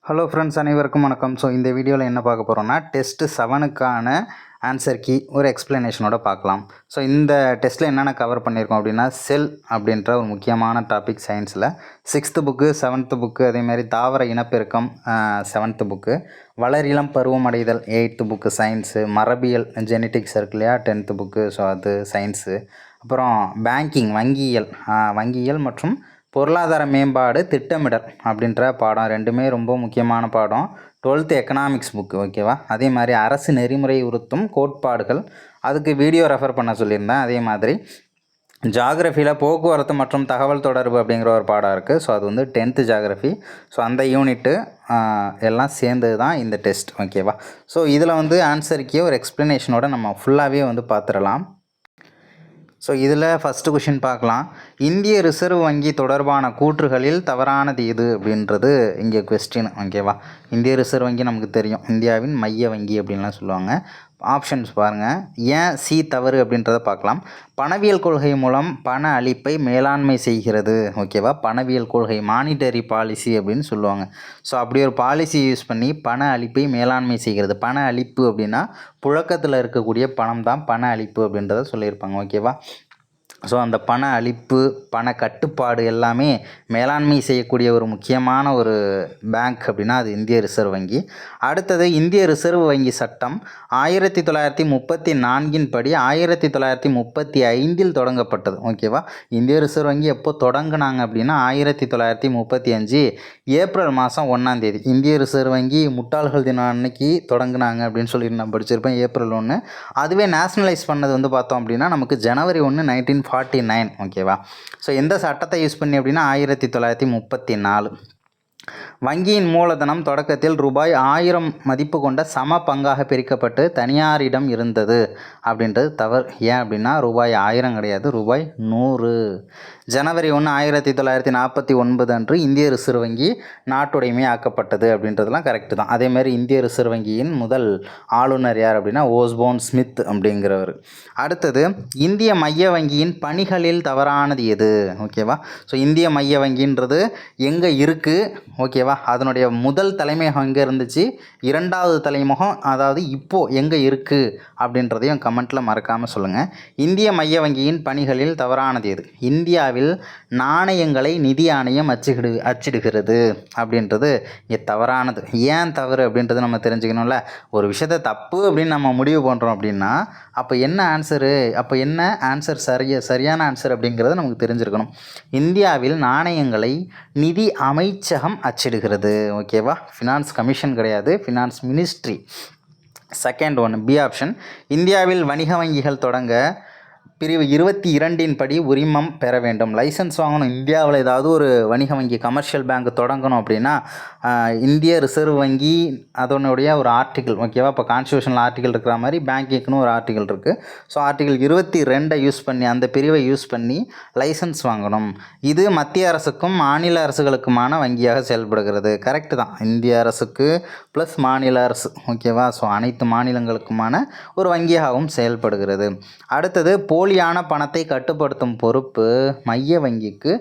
Hello friends, அனைவருக்கும் வணக்கம். So இந்த வீடியோவில் என்ன பார்க்க போகிறோம்னா, டெஸ்ட்டு 7க்கான ஆன்சர் கீ ஒரு எக்ஸ்ப்ளனேஷனோட பார்க்கலாம். ஸோ இந்த டெஸ்ட்டில் என்னென்ன கவர் பண்ணியிருக்கோம் அப்படின்னா, செல் அப்படின்ற ஒரு முக்கியமான டாபிக் சயின்ஸில் 6th புக்கு, 7th புக்கு, அதேமாதிரி தாவர இனப்பெருக்கம் 7th புக்கு, வளரிளம் பருவமடைதல் 8th புக்கு சயின்ஸு, மரபியல் ஜெனட்டிக்ஸ் இருக்கு இல்லையா 10th புக்கு, ஸோ அது சயின்ஸு. அப்புறம் பேங்கிங் வங்கியியல் மற்றும் பொருளாதார மேம்பாடு திட்டமிடல் அப்படின்ற பாடம் ரெண்டுமே ரொம்ப முக்கியமான பாடம். 12th எக்கனாமிக்ஸ் புக்கு, ஓகேவா. அதே மாதிரி அரசு நெறிமுறை உறுத்தும் கோட்பாடுகள், அதுக்கு வீடியோ ரெஃபர் பண்ண சொல்லியிருந்தேன். அதே மாதிரி ஜாகிரஃபியில் போக்குவரத்து மற்றும் தகவல் தொடர்பு அப்படிங்கிற ஒரு பாடம் இருக்குது. ஸோ அது வந்து 10th ஜாகிரஃபி. ஸோ அந்த யூனிட்டு எல்லாம் சேர்ந்தது தான் இந்த டெஸ்ட், ஓகேவா. ஸோ இதில் வந்து ஆன்சருக்கே ஒரு எக்ஸ்ப்ளனேஷனோட நம்ம ஃபுல்லாகவே வந்து பார்த்துடலாம். ஸோ இதில் ஃபஸ்ட்டு கொஷின் பார்க்கலாம். இந்திய ரிசர்வ் வங்கி தொடர்பான கூற்றுகளில் தவறானது எது அப்படின்றது இங்கே கொஸ்டின், ஓகேவா. இந்திய ரிசர்வ் வங்கி நமக்கு தெரியும், இந்தியாவின் மைய வங்கி அப்படின்லாம் சொல்லுவாங்க. ஆப்ஷன்ஸ் பாருங்கள். ஏன் சி தவறு அப்படின்றத பார்க்கலாம். பணவியல் கொள்கை மூலம் பண அளிப்பை மேலாண்மை செய்கிறது, ஓகேவா. பணவியல் கொள்கை, மானிட்டரி பாலிசி அப்படின்னு சொல்லுவாங்க. ஸோ அப்படி ஒரு பாலிசி யூஸ் பண்ணி பண அளிப்பை மேலாண்மை செய்கிறது. பண அளிப்பு அப்படின்னா புழக்கத்தில் இருக்கக்கூடிய பணம் தான் பண அளிப்பு அப்படின்றத சொல்லியிருப்பாங்க, ஓகேவா. ஸோ அந்த பண அளிப்பு, பண கட்டுப்பாடு எல்லாமே மேலாண்மை செய்யக்கூடிய ஒரு முக்கியமான ஒரு பேங்க் அப்படின்னா அது இந்திய ரிசர்வ் வங்கி. அடுத்தது இந்திய ரிசர்வ் வங்கி சட்டம் 1934 படி 1935 தொடங்கப்பட்டது, ஓகேவா. இந்திய ரிசர்வ் வங்கி எப்போ தொடங்கினாங்க அப்படின்னா 1935 ஏப்ரல் மாதம் 1ஆம் தேதி. இந்திய ரிசர்வ் வங்கி முட்டாள்கள் தினம் அன்னைக்கு தொடங்கினாங்க அப்படின்னு சொல்லிட்டு நான் படிச்சிருப்பேன், ஏப்ரல் 1. அதுவே நேஷனலைஸ் பண்ணது வந்து பார்த்தோம் அப்படின்னா நமக்கு ஜனவரி 1, 1949, ஓகேவா. ஸோ எந்த சட்டத்தை யூஸ் பண்ணி அப்படின்னா 1934. வங்கியின் மூலதனம் தொடக்கத்தில் ரூபாய் 1000 மதிப்பு கொண்ட சம பங்காக பிரிக்கப்பட்டு தனியாரிடம் இருந்தது அப்படின்றது தவறு. ஏன் அப்படின்னா ரூபாய் 1000 கிடையாது, ரூபாய் 100. ஜனவரி 1, 1949 அன்று இந்திய ரிசர்வ் வங்கி நாட்டுடைமை ஆக்கப்பட்டது அப்படின்றதுலாம் கரெக்டு தான். அதேமாதிரி இந்திய ரிசர்வ் வங்கியின் முதல் ஆளுநர் யார் அப்படின்னா ஓஸ்போன் ஸ்மித் அப்படிங்கிறவர். அடுத்தது இந்திய மைய வங்கியின் பணிகளில் தவறானது எது, ஓகேவா. ஸோ இந்திய மைய வங்கின்றது எங்கே இருக்குது, ஓகேவா. அதனுடைய முதல் தலைமையகம் எங்கே இருந்துச்சு, 2வது தலைமுகம் அதாவது இப்போது எங்கே இருக்குது அப்படின்றதையும் கமெண்ட்டில் மறக்காமல் சொல்லுங்கள். இந்திய மைய வங்கியின் பணிகளில் தவறானது எது. இந்தியாவில் நாணயங்களை நிதி ஆணையம் அச்சிடுகிறது அப்படின்றது இங்கே தவறானது. ஏன் தவறு அப்படின்றது நம்ம தெரிஞ்சுக்கணும்ல. ஒரு விஷயத்தை தப்பு அப்படின்னு நம்ம முடிவு பண்ணுறோம் அப்படின்னா அப்போ என்ன ஆன்சரு, அப்போ என்ன ஆன்சர் சரியான ஆன்சர் அப்படிங்கிறத நமக்கு தெரிஞ்சிருக்கணும். இந்தியாவில் நாணயங்களை நிதி அமைச்சகம் அச்சிடுகிறது, ஓகேவா. ஃபினான்ஸ் கமிஷன் கிடையாது, finance ministry. Second one, B option. இந்தியாவில் வணிக வங்கிகள் தொடங்க பிரிவு 22 படி உரிமம் பெற வேண்டும். லைசன்ஸ் வாங்கணும். இந்தியாவில் ஏதாவது ஒரு வணிக வங்கி, கமர்ஷியல் பேங்க் தொடங்கணும் அப்படின்னா இந்திய ரிசர்வ் வங்கி அதனுடைய ஒரு ஆர்டிகிள், ஓகேவா. இப்போ கான்ஸ்டியூஷனில் ஆர்டிகிள் இருக்கிற மாதிரி பேங்கிங்னு ஒரு ஆர்டிகிள் இருக்குது. ஸோ ஆர்டிகிள் 22 யூஸ் பண்ணி, அந்த பிரிவை யூஸ் பண்ணி லைசன்ஸ் வாங்கணும். இது மத்திய அரசுக்கும் மாநில அரசுகளுக்குமான வங்கியாக செயல்படுகிறது. கரெக்டு தான். இந்திய அரசுக்கு ப்ளஸ் மாநில அரசு, ஓகேவா. ஸோ அனைத்து மாநிலங்களுக்குமான ஒரு வங்கியாகவும் செயல்படுகிறது. அடுத்தது போலியான பணத்தை கட்டுப்படுத்தும் பொறுப்பு மைய வங்கிக்கு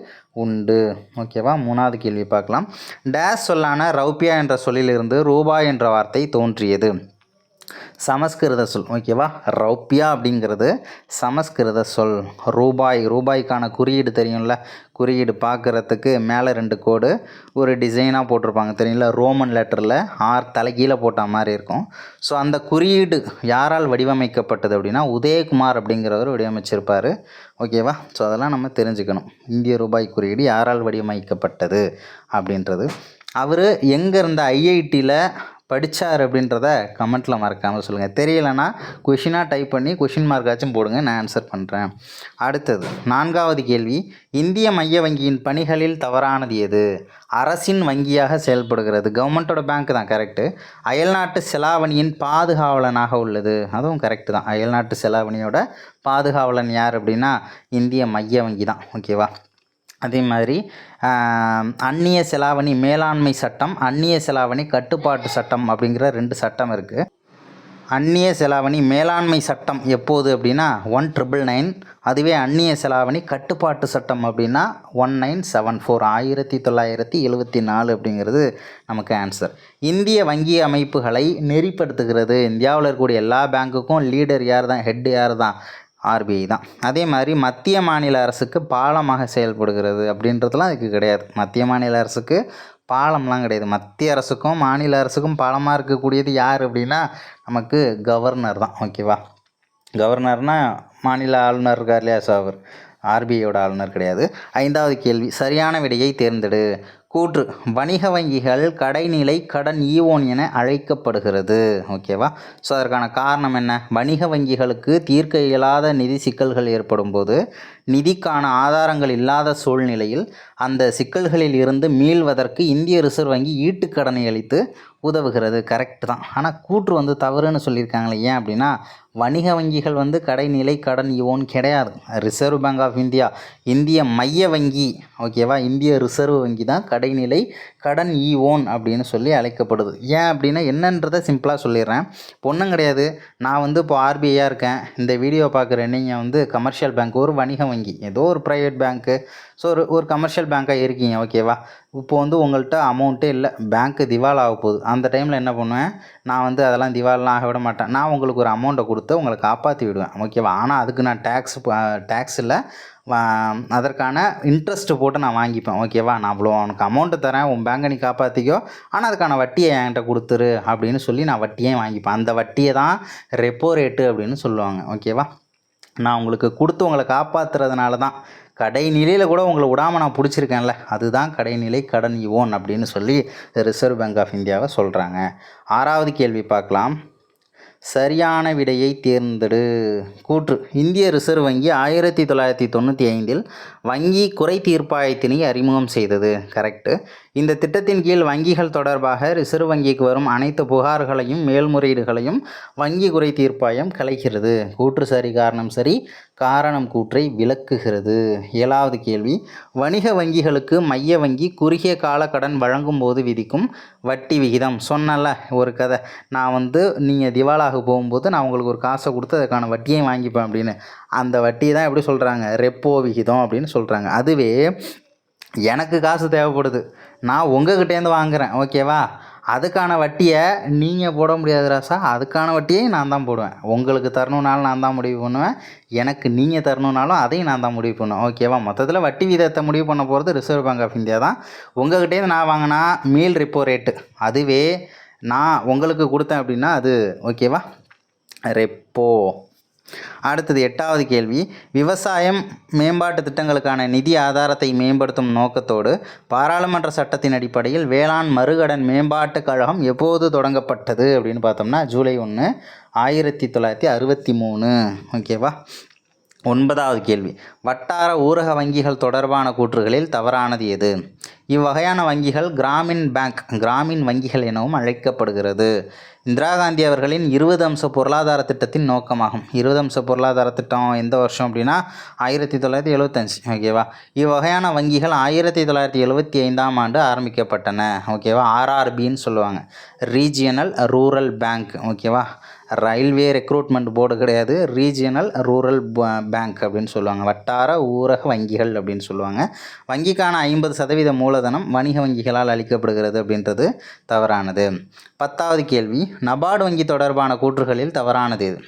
உண்டு, ஓகேவா. 3வது கேள்வி பார்க்கலாம். டேஸ் சொல்லான ரௌப்பியா என்ற சொல்லிலிருந்து ரூபாய் என்ற வார்த்தை தோன்றியது. சமஸ்கிருத சொல், ஓகேவா. ரௌப்பியா அப்படிங்கிறது சமஸ்கிருத சொல். ரூபாய்க்கான குறியீடு தெரியும்ல. குறியீடு பார்க்குறதுக்கு மேலே 2 கோடு ஒரு டிசைனாக போட்டிருப்பாங்க தெரியுங்களா. ரோமன் லெட்டரில் தலைகீழே போட்ட மாதிரி இருக்கும். ஸோ அந்த குறியீடு யாரால் வடிவமைக்கப்பட்டது அப்படின்னா உதயகுமார் அப்படிங்கிறவர் வடிவமைச்சிருப்பார், ஓகேவா. ஸோ அதெல்லாம் நம்ம தெரிஞ்சுக்கணும். இந்திய ரூபாய் குறியீடு யாரால் வடிவமைக்கப்பட்டது அப்படின்றது. அவர் எங்கே இருந்த ஐஐடியில் படித்தார் அப்படின்றத கமெண்ட்டில் மறக்காமல் சொல்லுங்கள். தெரியலைன்னா கொஷினாக டைப் பண்ணி கொஷின் மார்க்காச்சும் போடுங்க, நான் ஆன்சர் பண்ணுறேன். அடுத்தது 4வது கேள்வி. இந்திய மைய வங்கியின் பணிகளில் தவறானது எது. அரசின் வங்கியாக செயல்படுகிறது. கவர்மெண்ட்டோட பேங்க் தான், கரெக்டு. அயல்நாட்டு செலாவணியின் பாதுகாவலனாக உள்ளது, அதுவும் கரெக்டு தான். அயல்நாட்டு செலாவணியோட பாதுகாவலன் யார் அப்படின்னா இந்திய மைய வங்கி தான், ஓகேவா. அதே மாதிரி அந்நிய செலாவணி மேலாண்மை சட்டம், அந்நிய செலாவணி கட்டுப்பாட்டு சட்டம் அப்படிங்கிற 2 சட்டம் இருக்குது. அந்நிய செலாவணி மேலாண்மை சட்டம் எப்போது அப்படின்னா 1999. அதுவே அந்நிய செலாவணி கட்டுப்பாட்டு சட்டம் அப்படின்னா 1974 1974 அப்படிங்கிறது நமக்கு ஆன்சர். இந்திய வங்கி அமைப்புகளை நெறிப்படுத்துகிறது. இந்தியாவில் இருக்கக்கூடிய எல்லா பேங்க்குக்கும் லீடர் யார் தான், ஹெட் யார் தான், ஆர்பிஐ தான். அதே மாதிரி மத்திய மாநில அரசுக்கு பாலமாக செயல்படுகிறது அப்படின்றதுலாம் அதுக்கு கிடையாது. மத்திய மாநில அரசுக்கு பாலம்லாம் கிடையாது. மத்திய அரசுக்கும் மாநில அரசுக்கும் பாலமாக இருக்கக்கூடியது யார் அப்படின்னா நமக்கு கவர்னர் தான். ஓகேவா, கவர்னர்னால் மாநில ஆளுநர் இருக்கார் இல்லையா, ஸோ அவர் ஆர்பிஐயோட ஆளுநர் கிடையாது. 5வது கேள்வி, சரியான விடையை தேர்ந்தெடு. கூற்று, வணிக வங்கிகள் கடைநிலை கடன் ஈவோன் என அழைக்கப்படுகிறது. ஓகேவா, ஸோ அதற்கான காரணம் என்ன? வணிக வங்கிகளுக்கு தீர்க்க இயலாத நிதி சிக்கல்கள் ஏற்படும் போது நிதிக்கான ஆதாரங்கள் இல்லாத சூழ்நிலையில் அந்த சிக்கல்களில் இருந்து மீள்வதற்கு இந்திய ரிசர்வ் வங்கி ஈட்டுக்கடனை அளித்து உதவுகிறது. கரெக்ட் தான். ஆனால் கூற்று தவறுன்னு சொல்லியிருக்காங்களே. ஏன் அப்படின்னா வணிக வங்கிகள் கடைநிலை கடன் ஈவோன் கிடையாது. ரிசர்வ் பேங்க் ஆஃப் இந்தியா, இந்திய மைய வங்கி, ஓகேவா, இந்திய ரிசர்வ் வங்கி தான் கடைநிலை கடன் ஈவோன் அப்படின்னு சொல்லி அழைக்கப்படுது. ஏன் அப்படின்னா என்னன்றதை சிம்பிளாக சொல்லிடுறேன். ஒன்றும் கிடையாது. நான் இப்போ ஆர்பிஐயாக இருக்கேன். இந்த வீடியோ பார்க்குற நீங்கள் கமர்ஷியல் பேங்க், ஒரு வணிக வங்கி, ஏதோ ஒரு ப்ரைவேட் பேங்க்கு, ஸோ ஒரு கமர்ஷியல் பேங்க்காக இருக்கீங்க. ஓகேவா, இப்போ உங்கள்கிட்ட அமௌண்ட்டே இல்லை, பேங்க்கு திவால் ஆக போகுது. அந்த டைமில் என்ன பண்ணுவேன், நான் அதெல்லாம் திவால்லாம் ஆக விட மாட்டேன். நான் உங்களுக்கு ஒரு அமௌண்ட்டை கொடுத்து உங்களை காப்பாற்றி விடுவேன். ஓகேவா, ஆனால் அதுக்கு நான் டேக்ஸ் இல்லை, அதற்கான இன்ட்ரெஸ்ட்டு போட்டு நான் வாங்கிப்பேன். ஓகேவா, நான் அவ்வளோ உனக்கு அமௌண்ட்டு தரேன், உன் பேங்கை நீ காப்பாற்றிக்கோ, ஆனால் அதுக்கான வட்டியை என்கிட்ட கொடுத்துரு அப்படின்னு சொல்லி நான் வட்டியே வாங்கிப்பேன். அந்த வட்டியை தான் ரெப்போ ரேட்டு அப்படின்னு சொல்லுவாங்க. ஓகேவா, நான் உங்களுக்கு கொடுத்து உங்களை காப்பாற்றுறதுனால தான், கடைநிலையில் கூட உங்களை விடாமல் நான் பிடிச்சிருக்கேன்ல, அதுதான் கடைநிலை கடன் ஈவோன் அப்படின்னு சொல்லி ரிசர்வ் பேங்க் ஆஃப் இந்தியாவை சொல்கிறாங்க. 6வது கேள்வி பார்க்கலாம். சரியான விடையை தேர்ந்தெடு. கூற்று, இந்திய ரிசர்வ் வங்கி 1995 வங்கி குறை தீர்ப்பாயத்தினை அறிமுகம் செய்தது. கரெக்டு. இந்த திட்டத்தின் கீழ் வங்கிகள் தொடர்பாக ரிசர்வ் வங்கிக்கு வரும் அனைத்து புகார்களையும் மேல்முறையீடுகளையும் வங்கி குறை தீர்ப்பாயம் கலைக்கிறது. கூற்று சரி, காரணம் சரி, காரணம் கூற்றை விளக்குகிறது. 7வது கேள்வி, வணிக வங்கிகளுக்கு மைய வங்கி குறுகிய கால கடன் வழங்கும் போது விதிக்கும் வட்டி விகிதம். சொன்னல ஒரு கதை, நான் நீங்கள் திவாலாக போகும்போது நான் உங்களுக்கு ஒரு காசை கொடுத்து அதுக்கான வட்டியை வாங்கிப்பேன் அப்படின்னு. அந்த வட்டியை தான் எப்படி சொல்கிறாங்க, ரெப்போ விகிதம் அப்படின்னு சொல்கிறாங்க. அதுவே எனக்கு காசு தேவைப்படுது, நான் உங்ககிட்டேருந்து வாங்குகிறேன். ஓகேவா, அதுக்கான வட்டியை நீங்கள் போட முடியாது ராசா, அதுக்கான வட்டியை நான் தான் போடுவேன். உங்களுக்கு தரணுன்னாலும் நான் தான் முடிவு பண்ணுவேன், எனக்கு நீங்கள் தரணுன்னாலும் அதையும் நான் தான் முடிவு பண்ணுவேன். ஓகேவா, மொத்தத்தில் வட்டி வீதத்தை முடிவு பண்ண போகிறது ரிசர்வ் பேங்க் ஆஃப் இந்தியா தான். உங்கள்கிட்டேருந்து நான் வாங்கினா மீல் ரெப்போ ரேட்டு, அதுவே நான் உங்களுக்கு கொடுத்தேன் அப்படின்னா அது ஓகேவா ரெப்போ. அடுத்தது 8வது கேள்வி, விவசாயம் மேம்பாட்டு திட்டங்களுக்கான நிதி ஆதாரத்தை மேம்படுத்தும் நோக்கத்தோடு பாராளுமன்ற சட்டத்தின் அடிப்படையில் வேளாண் மறுகடன் மேம்பாட்டுக் கழகம் எப்போது தொடங்கப்பட்டது அப்படின்னு பார்த்தோம்னா ஜூலை 1 1963. ஓகேவா. 9வது கேள்வி, வட்டார ஊரக வங்கிகள் தொடர்பான கூற்றுகளில் தவறானது எது? இவ்வகையான வங்கிகள் கிராமின் வங்கிகள் எனவும் அழைக்கப்படுகிறது. இந்திரா காந்தி அவர்களின் 20 அம்ச பொருளாதார திட்டத்தின் நோக்கமாகும். 20 அம்ச பொருளாதார திட்டம் எந்த வருஷம் அப்படின்னா 1975. ஓகேவா, இவ்வகையான வங்கிகள் 1975ஆம் ஆண்டு ஆரம்பிக்கப்பட்டன. ஓகேவா, ஆர்ஆர்பின்னு சொல்லுவாங்க, ரீஜியனல் ரூரல் பேங்க். ஓகேவா, ரயில்வே ரெக்ரூட்மெண்ட் போர்டு கிடையாது, ரீஜியனல் ரூரல் பேங்க் அப்படின்னு சொல்லுவாங்க, வட்டார ஊரக வங்கிகள் அப்படின்னு சொல்லுவாங்க. வங்கிக்கான 50% மூலதனம் வணிக வங்கிகளால் அளிக்கப்படுகிறது அப்படின்றது தவறானது. 10வது கேள்வி, நபார்டு வங்கி தொடர்பான கூற்றுகளில் தவறானது எது?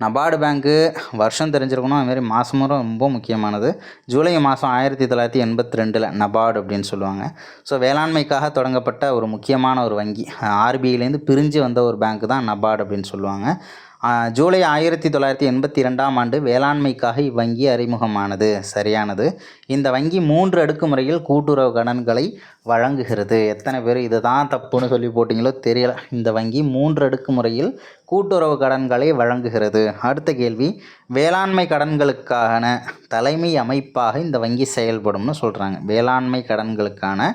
நபார்டு பேங்க்கு வருஷம் தெரிஞ்சிருக்கணும், அதுமாரி மாதமும் ரொம்ப முக்கியமானது. ஜூலை மாதம் 1982 நபார்டு அப்படின்னு சொல்லுவாங்க. ஸோ வேளாண்மைக்காக தொடங்கப்பட்ட ஒரு முக்கியமான ஒரு வங்கி, ஆர்பிஐலேருந்து பிரிஞ்சு வந்த ஒரு பேங்க்கு தான் நபார்டு அப்படின்னு சொல்லுவாங்க. ஜூலை 1982ஆம் ஆண்டு வேளாண்மைக்காக இவ்வங்கி அறிமுகமானது. சரியானது. இந்த வங்கி 3 அடுக்கு முறையில் கூட்டுறவு கடன்களை வழங்குகிறது. எத்தனை பேர் இதை தான் தப்புன்னு சொல்லி போட்டிங்களோ தெரியல. இந்த வங்கி 3 அடுக்கு முறையில் கூட்டுறவு கடன்களை வழங்குகிறது. அடுத்த கேள்வி, வேளாண்மை கடன்களுக்கான தலைமை அமைப்பாக இந்த வங்கி செயல்படும்னு சொல்கிறாங்க. வேளாண்மை கடன்களுக்கான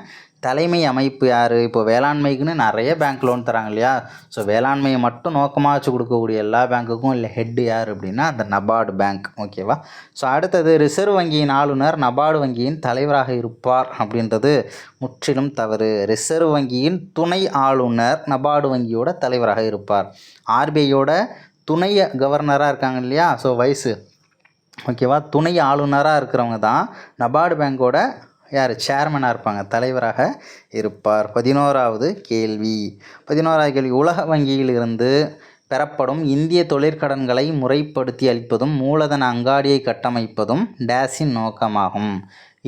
தலைமை அமைப்பு யார்? இப்போ வேளாண்மைக்குன்னு நிறைய பேங்க் லோன் தராங்க இல்லையா? ஸோ வேளாண்மையை மட்டும் நோக்கமாக வச்சு கொடுக்கக்கூடிய எல்லா பேங்க்குக்கும் இல்லை ஹெட்டு யார் அப்படின்னா அந்த நபார்டு பேங்க். ஓகேவா? ஸோ அடுத்தது ரிசர்வ் வங்கியின் ஆளுநர் நபார்டு வங்கியின் தலைவராக இருப்பார் அப்படின்றது முற்றிலும் தவறு. ரிசர்வ் வங்கியின் துணை ஆளுநர் நபார்டு வங்கியோட தலைவராக இருப்பார். ஆர்பிஐயோட துணை கவர்னராக இருக்காங்க இல்லையா? ஸோ வைஸு, ஓகேவா, துணை ஆளுநராக இருக்கிறவங்க தான் நபார்டு பேங்கோட யார்? சேர்மனாக இருப்பாங்க, தலைவராக இருப்பார். 11வது கேள்வி. உலக வங்கியிலிருந்து பெறப்படும் இந்திய தொழிற்கடன்களை முறைப்படுத்தி அளிப்பதும் மூலதன அங்காடியை கட்டமைப்பதும் டேஸின் நோக்கமாகும்.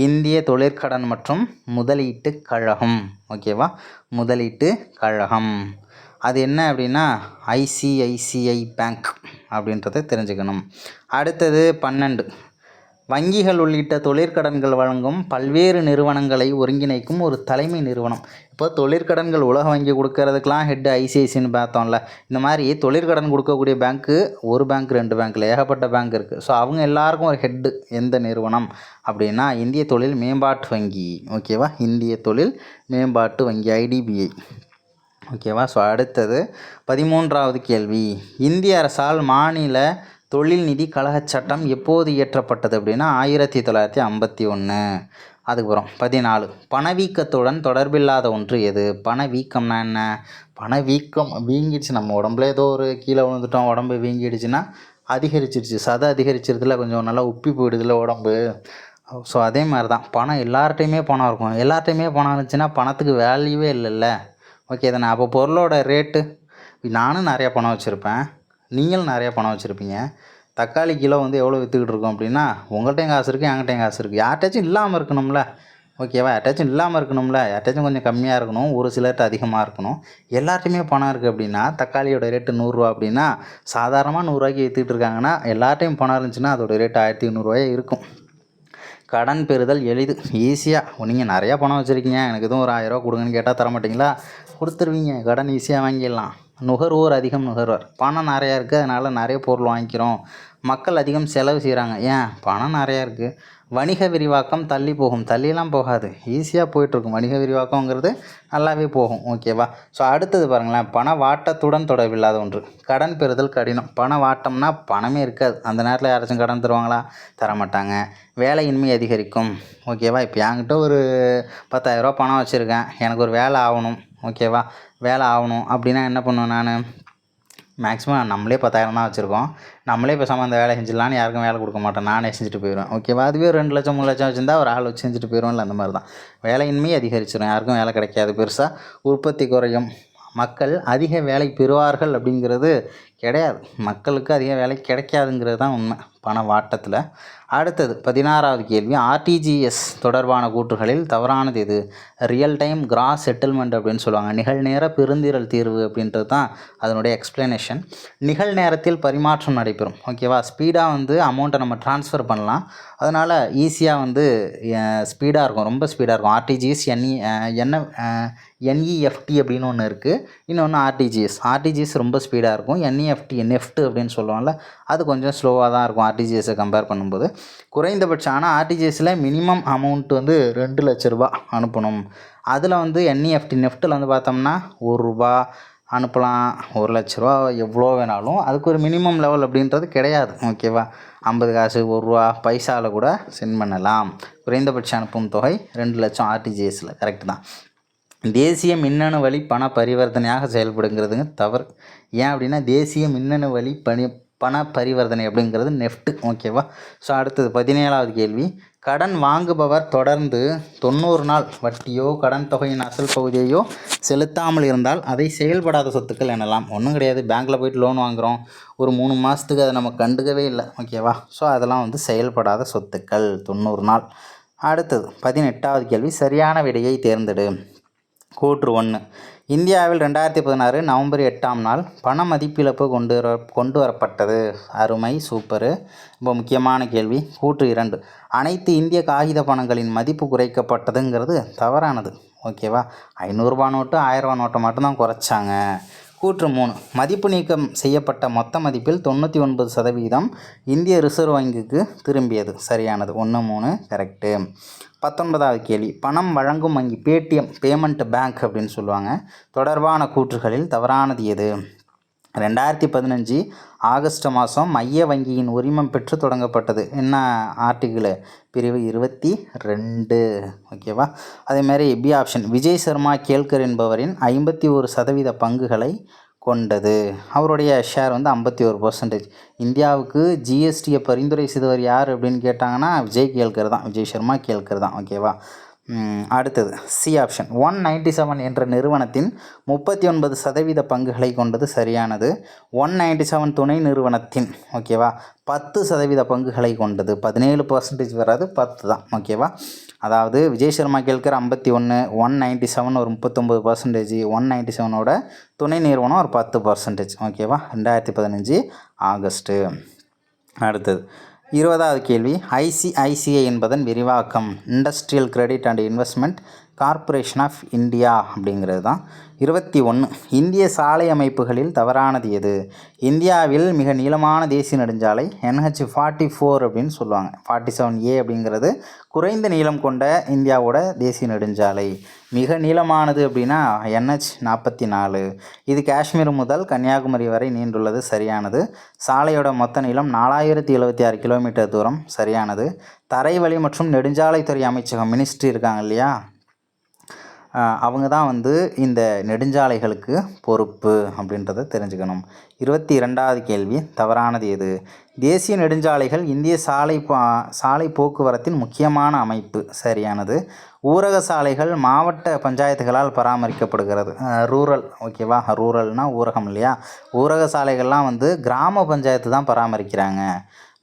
இந்திய தொழிற்கடன் மற்றும் முதலீட்டு கழகம். ஓகேவா? முதலீட்டு கழகம் அது என்ன அப்படின்னா ஐசிஐசிஐ பேங்க் அப்படின்றத தெரிஞ்சுக்கணும். அடுத்தது 12. வங்கிகள் உள்ளிட்ட தொழிற்கடன்கள் வழங்கும் பல்வேறு நிறுவனங்களை ஒருங்கிணைக்கும் ஒரு தலைமை நிறுவனம். இப்போ தொழிற்கடன்கள் உலக வங்கி கொடுக்கறதுக்கெலாம் ஹெட் ஐசிஐசின்னு பார்த்தோம்ல, இந்த மாதிரி தொழிற்கடன் கொடுக்கக்கூடிய பேங்க்கு ஒரு பேங்க் 2 பேங்க்கில் ஏகப்பட்ட பேங்க் இருக்குது. ஸோ அவங்க எல்லாருக்கும் ஒரு ஹெட்டு எந்த நிறுவனம் அப்படின்னா இந்திய தொழில் மேம்பாட்டு வங்கி. ஓகேவா? இந்திய தொழில் மேம்பாட்டு வங்கி ஐடிபிஐ. ஓகேவா? ஸோ அடுத்தது 13வது கேள்வி. இந்திய அரசால் மாநில தொழில் நிதி கழக சட்டம் எப்போது இயற்றப்பட்டது அப்படின்னா 1951. அதுக்கப்புறம் 14. பணவீக்கத்துடன் தொடர்பில்லாத ஒன்று எது? பணவீக்கம்னா என்ன? பணவீக்கம் வீங்கிடுச்சு, நம்ம உடம்புல ஏதோ ஒரு கீழே விழுந்துட்டோம், உடம்பு வீங்கிடுச்சுன்னா அதிகரிச்சிருச்சு, சதை அதிகரிச்சிருதுல, கொஞ்சம் நல்லா உப்பி போயிடுதுல உடம்பு. ஸோ அதே மாதிரி தான் பணம், எல்லார்ட்டையுமே பணம் இருக்கும். எல்லார்ட்டையுமே பணம் இருந்துச்சுன்னா பணத்துக்கு வேல்யூவே இல்லைல்ல. ஓகே தானே? அப்போ பொருளோட ரேட்டு, நானும் நிறையா பணம் வச்சுருப்பேன், நீங்களும் நிறையா பணம் வச்சுருப்பீங்க. தக்காளி கிலோ வந்து எவ்வளோ விற்றுக்கிட்டு இருக்கோம் அப்படின்னா உங்கள்கிட்டையும் காசு இருக்குது, என்கிட்டையும் காசு இருக்குது. யார்ட்டாச்சும் இல்லாமல் இருக்கணும்ல. ஓகேவா? யார்ட்டாச்சும் இல்லாமல் இருக்கணும்ல, யார்ட்டாச்சும் கொஞ்சம் கம்மியாக இருக்கணும், ஒரு சிலர்கிட்ட அதிகமாக இருக்கணும். எல்லார்ட்டையுமே பணம் இருக்குது அப்படின்னா தக்காளியோட ரேட்டு 100 ரூபா அப்படின்னா சாதாரணமாக 100 ரூபாய்க்கு விற்றுக்கிட்டு இருக்காங்கன்னா எல்லார்ட்டையும் பணம் இருந்துச்சுன்னா அதோட ரேட்டு 1800 இருக்கும். கடன் பெறுதல் எளிது, ஈஸியாக. நீங்கள் நிறையா பணம் வச்சுருக்கீங்க, எனக்கு எதுவும் ஒரு 1000 ரூபா கொடுங்கன்னு கேட்டால் தர மாட்டிங்களா? கொடுத்துருவீங்க. கடன் ஈஸியாக வாங்கிடலாம். நுகர்வோர் அதிகம் நுகர்வோர், பணம் நிறையா இருக்குது அதனால் நிறைய பொருள் வாங்கிக்கிறோம். மக்கள் அதிகம் செலவு செய்கிறாங்க, ஏன்? பணம் நிறையா இருக்குது. வணிக விரிவாக்கம் தள்ளி போகும், தள்ளிலாம் போகாது, ஈஸியாக போயிட்டுருக்கும். வணிக விரிவாக்கங்கிறது நல்லாவே போகும். ஓகேவா? ஸோ அடுத்தது பாருங்களேன், பண வாட்டத்துடன் தொடர்பில்லாத ஒன்று. கடன் பெறுதல் கடினம். பண வாட்டம்னா பணமே இருக்காது, அந்த நேரத்தில் யாராச்சும் கடன் தருவாங்களா? தரமாட்டாங்க. வேலையின்மை அதிகரிக்கும். ஓகேவா? இப்போ என்கிட்ட ஒரு 10,000 ரூபா பணம் வச்சுருக்கேன், எனக்கு ஒரு வேலை ஆகணும். ஓகேவா? வேலை ஆகணும் அப்படின்னா என்ன பண்ணுவேன் நான்? மேக்ஸிமம் நம்மளே 10,000 தான் வச்சுருக்கோம், நம்மளே பேசாமல் அந்த வேலை செஞ்சிடலான்னு யாருக்கும் வேலை கொடுக்க மாட்டேன், நானே செஞ்சுட்டு போயிடுவேன். ஓகேவா? அதுவே 2 லட்சம் 3 லட்சம் வச்சுருந்தா ஒரு ஆள் வச்சு செஞ்சுட்டு போயிடுவோம்ல, அந்த மாதிரி தான். வேலையின்மை அதிகரிச்சிடும், யாருக்கும் வேலை கிடைக்காது, பெருசாக உற்பத்தி குறையும். மக்கள் அதிக வேலை பெறுவார்கள் அப்படிங்கிறது கிடையாது, மக்களுக்கு அதிக வேலை கிடைக்காதுங்கிறது தான் உண்மை பண வாட்டத்தில். அடுத்தது 16வது கேள்வி. ஆர்டிஜிஎஸ் தொடர்பான கூற்றுகளில் தவறானது எது? ரியல் டைம் கிராஸ் செட்டில்மெண்ட் அப்படின்னு சொல்லுவாங்க, நிகழ்நேர பெருந்திரள் தீர்வு அப்படின்றது தான் அதனுடைய எக்ஸ்ப்ளனேஷன். நிகழ்நேரத்தில் பரிமாற்றம் நடைபெறும். ஓகேவா? ஸ்பீடாக வந்து அமௌண்ட்டை நம்ம ட்ரான்ஸ்ஃபர் பண்ணலாம், அதனால் ஈஸியாக வந்து ஸ்பீடாக இருக்கும், ரொம்ப ஸ்பீடாக இருக்கும். ஆர்டிஜிஎஸ் என்இஎஃப்டி அப்படின்னு ஒன்று இருக்குது, இன்னொன்று ஆர்டிஜிஎஸ் ரொம்ப ஸ்பீடாக இருக்கும். நெஃப்ட் அப்படின்னு சொல்லுவாங்கள்ல, அது கொஞ்சம் ஸ்லோவாக தான் இருக்கும் ஆர்டிஜிஎஸை கம்பேர் பண்ணும்போது. குறைந்தபட்சம் ஆனால் ஆர்டிஜிஎஸில் மினிமம் அமௌண்ட் வந்து 2 லட்ச ரூபா அனுப்பணும். அதில் வந்து நெஃப்ட்டில் வந்து பார்த்தோம்னா ₹1 அனுப்பலாம், 1 லட்ச ரூபா எவ்வளோ வேணாலும், அதுக்கு ஒரு மினிமம் லெவல் அப்படின்றது கிடையாது. ஓகேவா? 50 காசு, ₹1 பைசாவில் கூட சென்ட் பண்ணலாம். குறைந்தபட்ச அனுப்பும் தொகை 2 லட்சம் ஆர்டிஜிஎஸில். கரெக்டு தான். தேசிய மின்னணு வழி பண பரிவர்த்தனையாக செயல்படுங்கிறதுங்க தவறு. ஏன் அப்படின்னா தேசிய மின்னணு வழி பண பரிவர்த்தனை அப்படிங்கிறது நெஃப்ட். ஓகேவா? ஸோ அடுத்தது 17வது கேள்வி. கடன் வாங்குபவர் தொடர்ந்து 90 நாள் வட்டியோ கடன் தொகையின் அசல் பகுதியையோ செலுத்தாமல் இருந்தால் அதை செயல்படாத சொத்துக்கள் எனலாம். ஒன்றும் கிடையாது, பேங்க்கில் போய்ட்டு லோன் வாங்குகிறோம், ஒரு 3 மாதத்துக்கு அதை நம்ம கண்டுக்கவே இல்லை. ஓகேவா? ஸோ அதெல்லாம் வந்து செயல்படாத சொத்துக்கள் 90 நாள். அடுத்தது 18வது கேள்வி. சரியான விடையை தேர்ந்தெடு. கூற்று 1. இந்தியாவில் 2016 நவம்பர் 8ஆம் நாள் பண மதிப்பிழப்பு கொண்டு வரப்பட்டது. அருமை, சூப்பரு. ரொம்ப முக்கியமான கேள்வி. கூற்று 2. அனைத்து இந்திய காகித பணங்களின் மதிப்பு குறைக்கப்பட்டதுங்கிறது தவறானது. ஓகேவா? 500 ரூபா நோட்டு 1000 ரூபா நோட்டை மட்டும்தான் குறைச்சாங்க. கூற்று 3, மதிப்பு நீக்கம் செய்யப்பட்ட மொத்த மதிப்பில் 99% இந்திய ரிசர்வ் வங்கிக்கு திரும்பியது. சரியானது. 1, 3 கரெக்டு. 19வது கேள்வி, பணம் வழங்கும் வங்கி பேடிஎம் பேமெண்ட் பேங்க் அப்படின்னு சொல்லுவாங்க தொடர்பான கூற்றுகளில் தவறானது எது? 2015 ஆகஸ்ட் மாதம் மைய வங்கியின் உரிமம் பெற்று தொடங்கப்பட்டது. என்ன ஆர்டிகிள்? பிரிவு 22. ஓகேவா? அதேமாதிரி பி ஆப்ஷன், விஜய் சர்மா கேல்கர் என்பவரின் 51% பங்குகளை கொண்டது. அவருடைய ஷேர் வந்து 51%. இந்தியாவுக்கு ஜிஎஸ்டியை பரிந்துரை செய்தவர் யார் அப்படின்னு கேட்டாங்கன்னா விஜய் சர்மா கேல்கர் தான். ஓகேவா? அடுத்தது சி ஆப்ஷன், 197 என்ற நிறுவனத்தின் 39% பங்குகளை கொண்டது. சரியானது. 197 துணை நிறுவனத்தின் ஓகேவா 10% பங்குகளை கொண்டது. 17% வராது, 10 தான். ஓகேவா? அதாவது விஜய் சர்மா கேல்கர் 51, 197 ஒரு 39%, 197ஓட துணை நிறுவனம் ஒரு 10%. ஓகேவா? 2015 ஆகஸ்ட்டு. அடுத்தது 20வது கேள்வி, ஐசிஐசிஐ என்பதன் விரிவாக்கம் industrial credit and investment corporation of India அப்படிங்கிறது தான். 21, இந்திய சாலை அமைப்புகளில் தவறானது எது? இந்தியாவில் மிக நீளமான தேசிய நெடுஞ்சாலை NH44 அப்படின்னு சொல்லுவாங்க. 47A அப்படிங்கிறது குறைந்த நீளம் கொண்ட இந்தியாவோட தேசிய நெடுஞ்சாலை. மிக நீளமானது அப்படின்னா NH44. இது காஷ்மீர் முதல் கன்னியாகுமரி வரை நீண்டுள்ளது. சரியானது. சாலையோட மொத்த நீளம் 4076 கிலோமீட்டர் தூரம். சரியானது. தரைவழி மற்றும் நெடுஞ்சாலைத்துறை அமைச்சகம் மினிஸ்ட்ரி இருக்காங்க இல்லையா, அவங்க தான் வந்து இந்த நெடுஞ்சாலைகளுக்கு பொறுப்பு அப்படின்றத தெரிஞ்சுக்கணும். 22வது கேள்வி, தவறானது எது? தேசிய நெடுஞ்சாலைகள் இந்திய சாலை போக்குவரத்தின் முக்கியமான அமைப்பு. சரியானது. ஊரக சாலைகள் மாவட்ட பஞ்சாயத்துகளால் பராமரிக்கப்படுகிறது. ரூரல். ஓகேவா? ரூரல்னால் ஊரகம் இல்லையா? ஊரக சாலைகள்லாம் வந்து கிராம பஞ்சாயத்து தான் பராமரிக்கிறாங்க.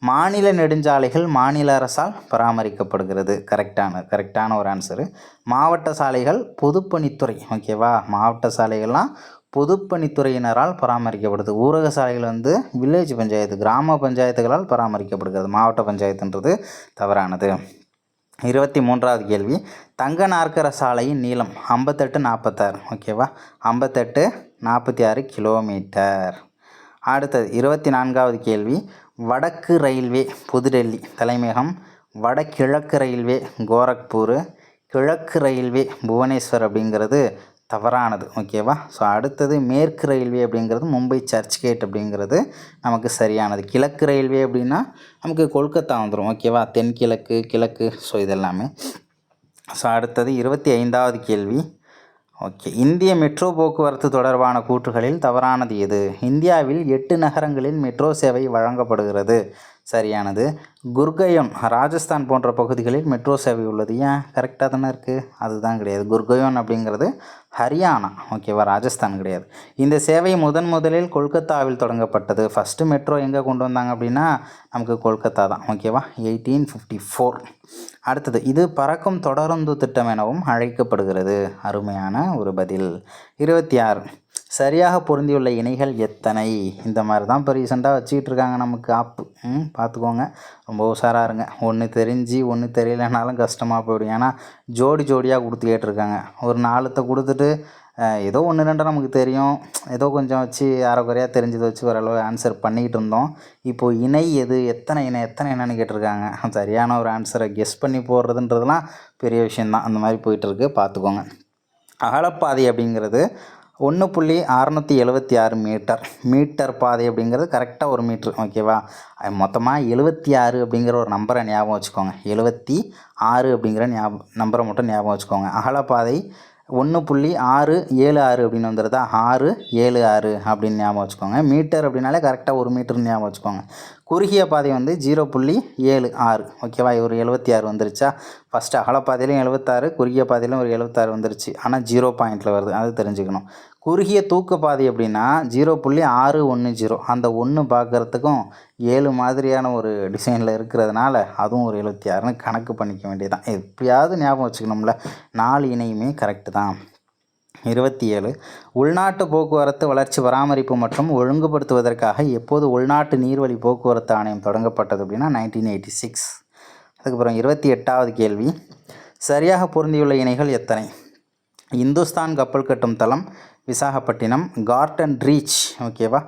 மாநில நெடுஞ்சாலைகள் மாநில அரசால் பராமரிக்கப்படுகிறது. கரெக்டான ஒரு ஆன்சரு. மாவட்ட சாலைகள் பொதுப்பணித்துறை. ஓகேவா? மாவட்ட சாலைகள்லாம் பொதுப்பணித்துறையினரால் பராமரிக்கப்படுது. ஊரக சாலைகள் வந்து வில்லேஜ் பஞ்சாயத்து கிராம பஞ்சாயத்துகளால் பராமரிக்கப்படுகிறது. மாவட்ட பஞ்சாயத்துன்றது தவறானது. 23வது கேள்வி, தங்க நாற்கர சாலையின் நீளம் 58-46. ஓகேவா? 58-46 கிலோமீட்டர். அடுத்தது 24வது கேள்வி, வடக்கு ரயில்வே புதுடெல்லி தலைமையகம், வடகிழக்கு ரயில்வே கோரக்பூர், கிழக்கு ரயில்வே புவனேஸ்வர் அப்படிங்கிறது தவறானது. ஓகேவா? ஸோ அடுத்தது மேற்கு ரயில்வே அப்படிங்கிறது மும்பை சர்ச் கேட் அப்படிங்கிறது நமக்கு சரியானது. கிழக்கு ரயில்வே அப்படின்னா நமக்கு கொல்கத்தா வந்துடும். ஓகேவா? தென்கிழக்கு, கிழக்கு, ஸோ இதெல்லாமே. ஸோ அடுத்தது 25வது கேள்வி, ஓகே, இந்திய மெட்ரோ போக்குவரத்து தொடர்பான கூற்றுகளில் தவறானது எது? இந்தியாவில் 8 நகரங்களில் மெட்ரோ சேவை வழங்கப்படுகிறது. சரியானது. குர்கயோன் ராஜஸ்தான் போன்ற பகுதிகளில் மெட்ரோ சேவை உள்ளது. ஏன்? கரெக்டாக தானே இருக்குது. அதுதான் கிடையாது. குர்கயோன் அப்படிங்கிறது ஹரியானா. ஓகேவா? ராஜஸ்தான் கிடையாது. இந்த சேவை முதலில் கொல்கத்தாவில் தொடங்கப்பட்டது. ஃபஸ்ட்டு மெட்ரோ எங்கே கொண்டு வந்தாங்க அப்படின்னா நமக்கு கொல்கத்தா தான். ஓகேவா? 1854. அடுத்தது, இது பறக்கும் தொடருந்து திட்டம் எனவும் அழைக்கப்படுகிறது. அருமையான ஒரு பதில். 26, சரியாக பொருந்தியுள்ள இணைகள் எத்தனை? இந்த மாதிரி தான் இப்போ ரீசெண்டாக வச்சுக்கிட்டு இருக்காங்க நமக்கு ஆப்பு. பார்த்துக்கோங்க, ரொம்ப உஷாராக இருங்க. ஒன்று தெரிஞ்சு ஒன்று தெரியலனாலும் கஷ்டமாக போயிடும். ஏன்னா ஜோடியாக கொடுத்து கேட்டிருக்காங்க. ஒரு 4 கொடுத்துட்டு ஏதோ 1-2 நமக்கு தெரியும், ஏதோ கொஞ்சம் வச்சு அரைக்குறையாக தெரிஞ்சதை வச்சு ஓரளவு ஆன்சர் பண்ணிக்கிட்டு இருந்தோம். இப்போது இணை எது, எத்தனை இணைன்னு கேட்டிருக்காங்க. சரியான ஒரு ஆன்சரை கெஸ் பண்ணி போடுறதுன்றதுலாம் பெரிய விஷயந்தான். அந்த மாதிரி போயிட்டுருக்கு, பார்த்துக்கோங்க. அகலப்பாதை அப்படிங்கிறது 1.676 மீட்டர் பாதை அப்படிங்கிறது கரெக்டாக 1 மீட்ரு. ஓகேவா? மொத்தமாக 76 அப்படிங்கிற ஒரு நம்பரை ஞாபகம் வச்சுக்கோங்க. 76 அப்படிங்கிற நம்பரை மட்டும் ஞாபகம் வச்சுக்கோங்க. அகலப்பாதை 1.676 அப்படின்னு வந்துடுதா, 676 அப்படின்னு ஞாபகம் வச்சுக்கோங்க. மீட்டர் அப்படின்னாலே கரெக்டாக 1 மீட்டர்னு ஞாபகம் வச்சுக்கோங்க. குறுகிய பாதை வந்து 0.76. ஓகேவா? ஒரு 76 வந்துருச்சா? ஃபஸ்ட்டு அகலப்பாதையிலும் 76, குறுகிய பாதையிலும் ஒரு 76 வந்துருச்சு. ஆனால் 0 பாயிண்டில் வருது, அது தெரிஞ்சுக்கணும். குறுகிய தூக்க பாதை அப்படின்னா 0.610. அந்த 1 பார்க்குறதுக்கும் 7 மாதிரியான ஒரு டிசைனில் இருக்கிறதுனால அதுவும் ஒரு 76ன்னு கணக்கு பண்ணிக்க வேண்டியதான். எப்படியாவது ஞாபகம் வச்சுக்கணும்ல. 4 இணையுமே கரெக்டு தான். 27, உள்நாட்டு போக்குவரத்து வளர்ச்சி பராமரிப்பு மற்றும் ஒழுங்குபடுத்துவதற்காக எப்போது உள்நாட்டு நீர்வழி போக்குவரத்து ஆணையம் தொடங்கப்பட்டது அப்படின்னா 1986. அதுக்கப்புறம் 28வது கேள்வி, சரியாக பொருந்தியுள்ள இணைகள் எத்தனை? இந்துஸ்தான் கப்பல் கட்டும் தளம் விசாகப்பட்டினம். கார்டன் ரீச் ஓகேவா,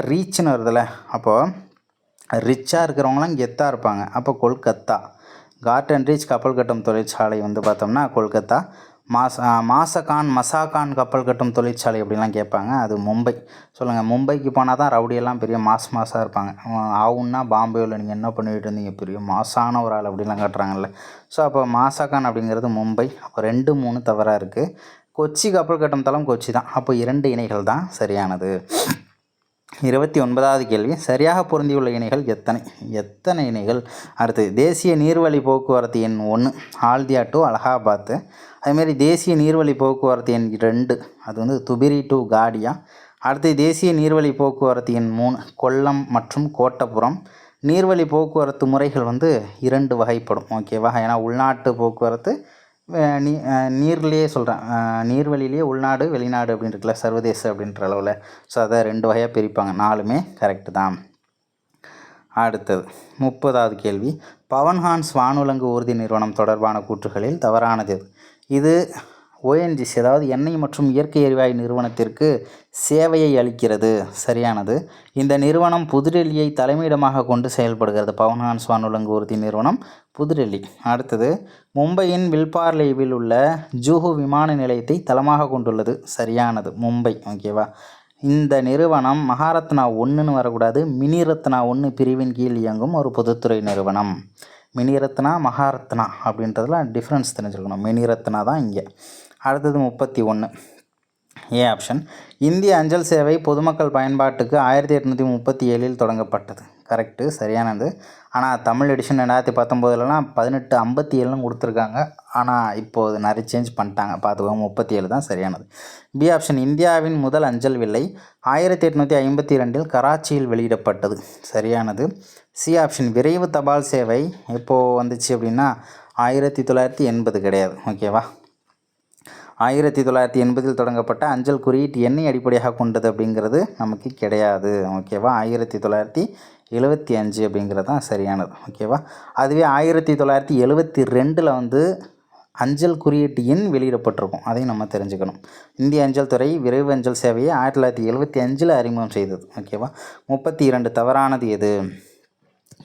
ரீச்னு வருதுல்ல, அப்போது ரிச்சாக இருக்கிறவங்களாம் கெத்தாக இருப்பாங்க, அப்போ கொல்கத்தா. கார்டன் ரீச் கப்பல் கட்டும் தொழிற்சாலை வந்து பார்த்தோம்னா கொல்கத்தா. மசாகான் கப்பல் கட்டும் தொழிற்சாலை அப்படின்லாம் கேட்பாங்க, அது மும்பை. சொல்லுங்கள், மும்பைக்கு போனால் தான் ரவுடியெல்லாம் பெரிய மாசாக இருப்பாங்க. ஆவுன்னா பாம்பேவில் நீங்கள் என்ன பண்ணிகிட்டு இருந்தீங்க, பெரிய மாசான ஒரு ஆள் அப்படிலாம் காட்டுறாங்கல்ல. ஸோ அப்போ மாசாகான் அப்படிங்கிறது மும்பை. அப்போ 2, 3 தவறாக இருக்குது. கொச்சி கப்பல் கட்டும் தளம் கொச்சி தான். அப்போ 2 இணைகள் தான் சரியானது. 29வது கேள்வி, சரியாக பொருந்தியுள்ள இணைகள் எத்தனை இணைகள்? அடுத்து தேசிய நீர்வழி போக்குவரத்து எண் 1 ஹால்தியா டு அலகாபாத்து. அதுமாரி தேசிய நீர்வழி போக்குவரத்து எண் 2 அது வந்து துபிரி டு காடியா. அடுத்து தேசிய நீர்வழி போக்குவரத்து எண் 3 கொல்லம் மற்றும் கோட்டப்புறம். நீர்வழி போக்குவரத்து முறைகள் வந்து 2 வகைப்படும் ஓகேவா. ஏன்னா உள்நாட்டு போக்குவரத்து நீர்லேயே சொல்கிறேன், நீர்வழியிலேயே உள்நாடு வெளிநாடு அப்படின்னு இருக்குல்ல, சர்வதேச அப்படின்ற அளவில். ஸோ அதை 2 வகையாக பிரிப்பாங்க. 4மே கரெக்டு தான். அடுத்தது 30வது கேள்வி, பவன்ஹான்ஸ் வானுலங்கு ஊர்தி நிறுவனம் தொடர்பான கூற்றுகளில் தவறானது. இது ஓஎன்ஜிசி அதாவது எண்ணெய் மற்றும் இயற்கை எரிவாயு நிறுவனத்திற்கு சேவையை அளிக்கிறது, சரியானது. இந்த நிறுவனம் புதுடெல்லியை தலைமையிடமாக கொண்டு செயல்படுகிறது. பவன்ஹான்ஸ் வானுலங்கு ஊர்தி நிறுவனம் புதுடெல்லி. அடுத்தது மும்பையின் வில்பார்லேவில் உள்ள ஜூஹு விமான நிலையத்தை தளமாக கொண்டுள்ளது, சரியானது, மும்பை ஓகேவா. இந்த நிறுவனம் மகாரத்னா 1ன்னு வரக்கூடாது, மினிரத்னா 1 பிரிவின் கீழ் இயங்கும் ஒரு பொதுத்துறை நிறுவனம். மினிரத்னா மகாரத்னா அப்படின்றதுல டிஃப்ரென்ஸ் தெரிஞ்சுக்கணும். மினிரத்னா தான் இங்கே. அடுத்தது 31 ஏ ஆப்ஷன், இந்திய அஞ்சல் சேவை பொதுமக்கள் பயன்பாட்டுக்கு 1837 தொடங்கப்பட்டது, கரெக்டு, சரியானது. ஆனால் தமிழ் எடிஷன் 2019லலாம் 1857 கொடுத்துருக்காங்க. ஆனால் இப்போது நிறைய சேஞ்ச் பண்ணிட்டாங்க, பார்த்துக்கோங்க. 37 தான் சரியானது. பி ஆப்ஷன், இந்தியாவின் முதல் அஞ்சல் வில்லை 1852 கராச்சியில் வெளியிடப்பட்டது, சரியானது. சி ஆப்ஷன், விரைவு தபால் சேவை எப்போது வந்துச்சு அப்படின்னா 1980 கிடையாது ஓகேவா. 1980 தொடங்கப்பட்ட அஞ்சல் குறியீட்டு எண்ணை அடிப்படையாக கொண்டது அப்படிங்கிறது நமக்கு கிடையாது ஓகேவா. 1975 அப்படிங்கிறது தான் சரியானது ஓகேவா. அதுவே 1972 வந்து அஞ்சல் குறியீட்டு எண் வெளியிடப்பட்டிருக்கும், அதையும் நம்ம தெரிஞ்சுக்கணும். இந்திய அஞ்சல் துறை விரைவு அஞ்சல் சேவையை 1975 அறிமுகம் செய்தது ஓகேவா. 32 தவறானது எது?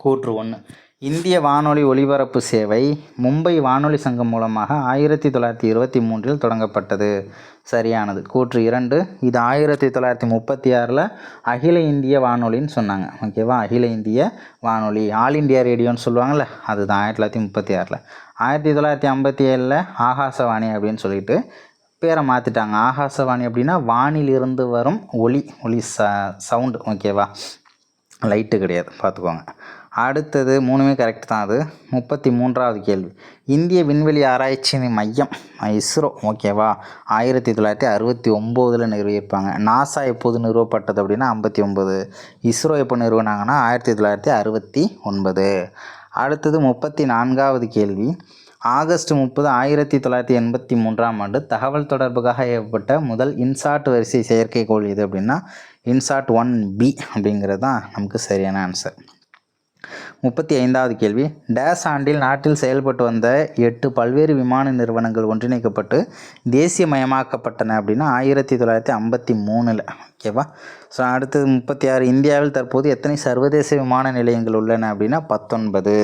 கூற்று 1, இந்திய வானொலி ஒலிபரப்பு சேவை மும்பை வானொலி சங்கம் மூலமாக 1923 தொடங்கப்பட்டது, சரியானது. கூற்று 2, இது 1936 அகில இந்திய வானொலின்னு சொன்னாங்க ஓகேவா. அகில இந்திய வானொலி, ஆல் இண்டியா ரேடியோன்னு சொல்லுவாங்கள்ல, அதுதான் 1936. 1957 ஆகாசவாணி அப்படின்னு சொல்லிட்டு பேரை மாற்றிட்டாங்க. ஆகாசவாணி அப்படின்னா வானிலிருந்து வரும் ஒலி சவுண்டு ஓகேவா, லைட்டு கிடையாது, பார்த்துக்கோங்க. அடுத்தது 3மே கரெக்ட் தான். அது 33வது கேள்வி, இந்திய விண்வெளி ஆராய்ச்சி மையம் இஸ்ரோ ஓகேவா 1969 நிறுவியிருப்பாங்க. நாசா எப்போது நிறுவப்பட்டது அப்படின்னா 59. இஸ்ரோ எப்போ நிறுவனாங்கன்னா 1969. அடுத்தது 34வது கேள்வி, ஆகஸ்ட் 30, 1983 தகவல் தொடர்புக்காக ஏவப்பட்ட முதல் இன்சாட் வரிசை செயற்கைக்கோள் இது அப்படின்னா இன்சாட் 1B அப்படிங்கிறது தான் நமக்கு சரியான ஆன்சர். 35வது கேள்வி, டேஸ் ஆண்டில் நாட்டில் செயல்பட்டு வந்த 8 பல்வேறு விமான நிறுவனங்கள் ஒன்றிணைக்கப்பட்டு தேசியமயமாக்கப்பட்டன அப்படின்னா 1953 ஓகேவா. ஸோ அடுத்தது 36, இந்தியாவில் தற்போது எத்தனை சர்வதேச விமான நிலையங்கள் உள்ளன அப்படின்னா 19.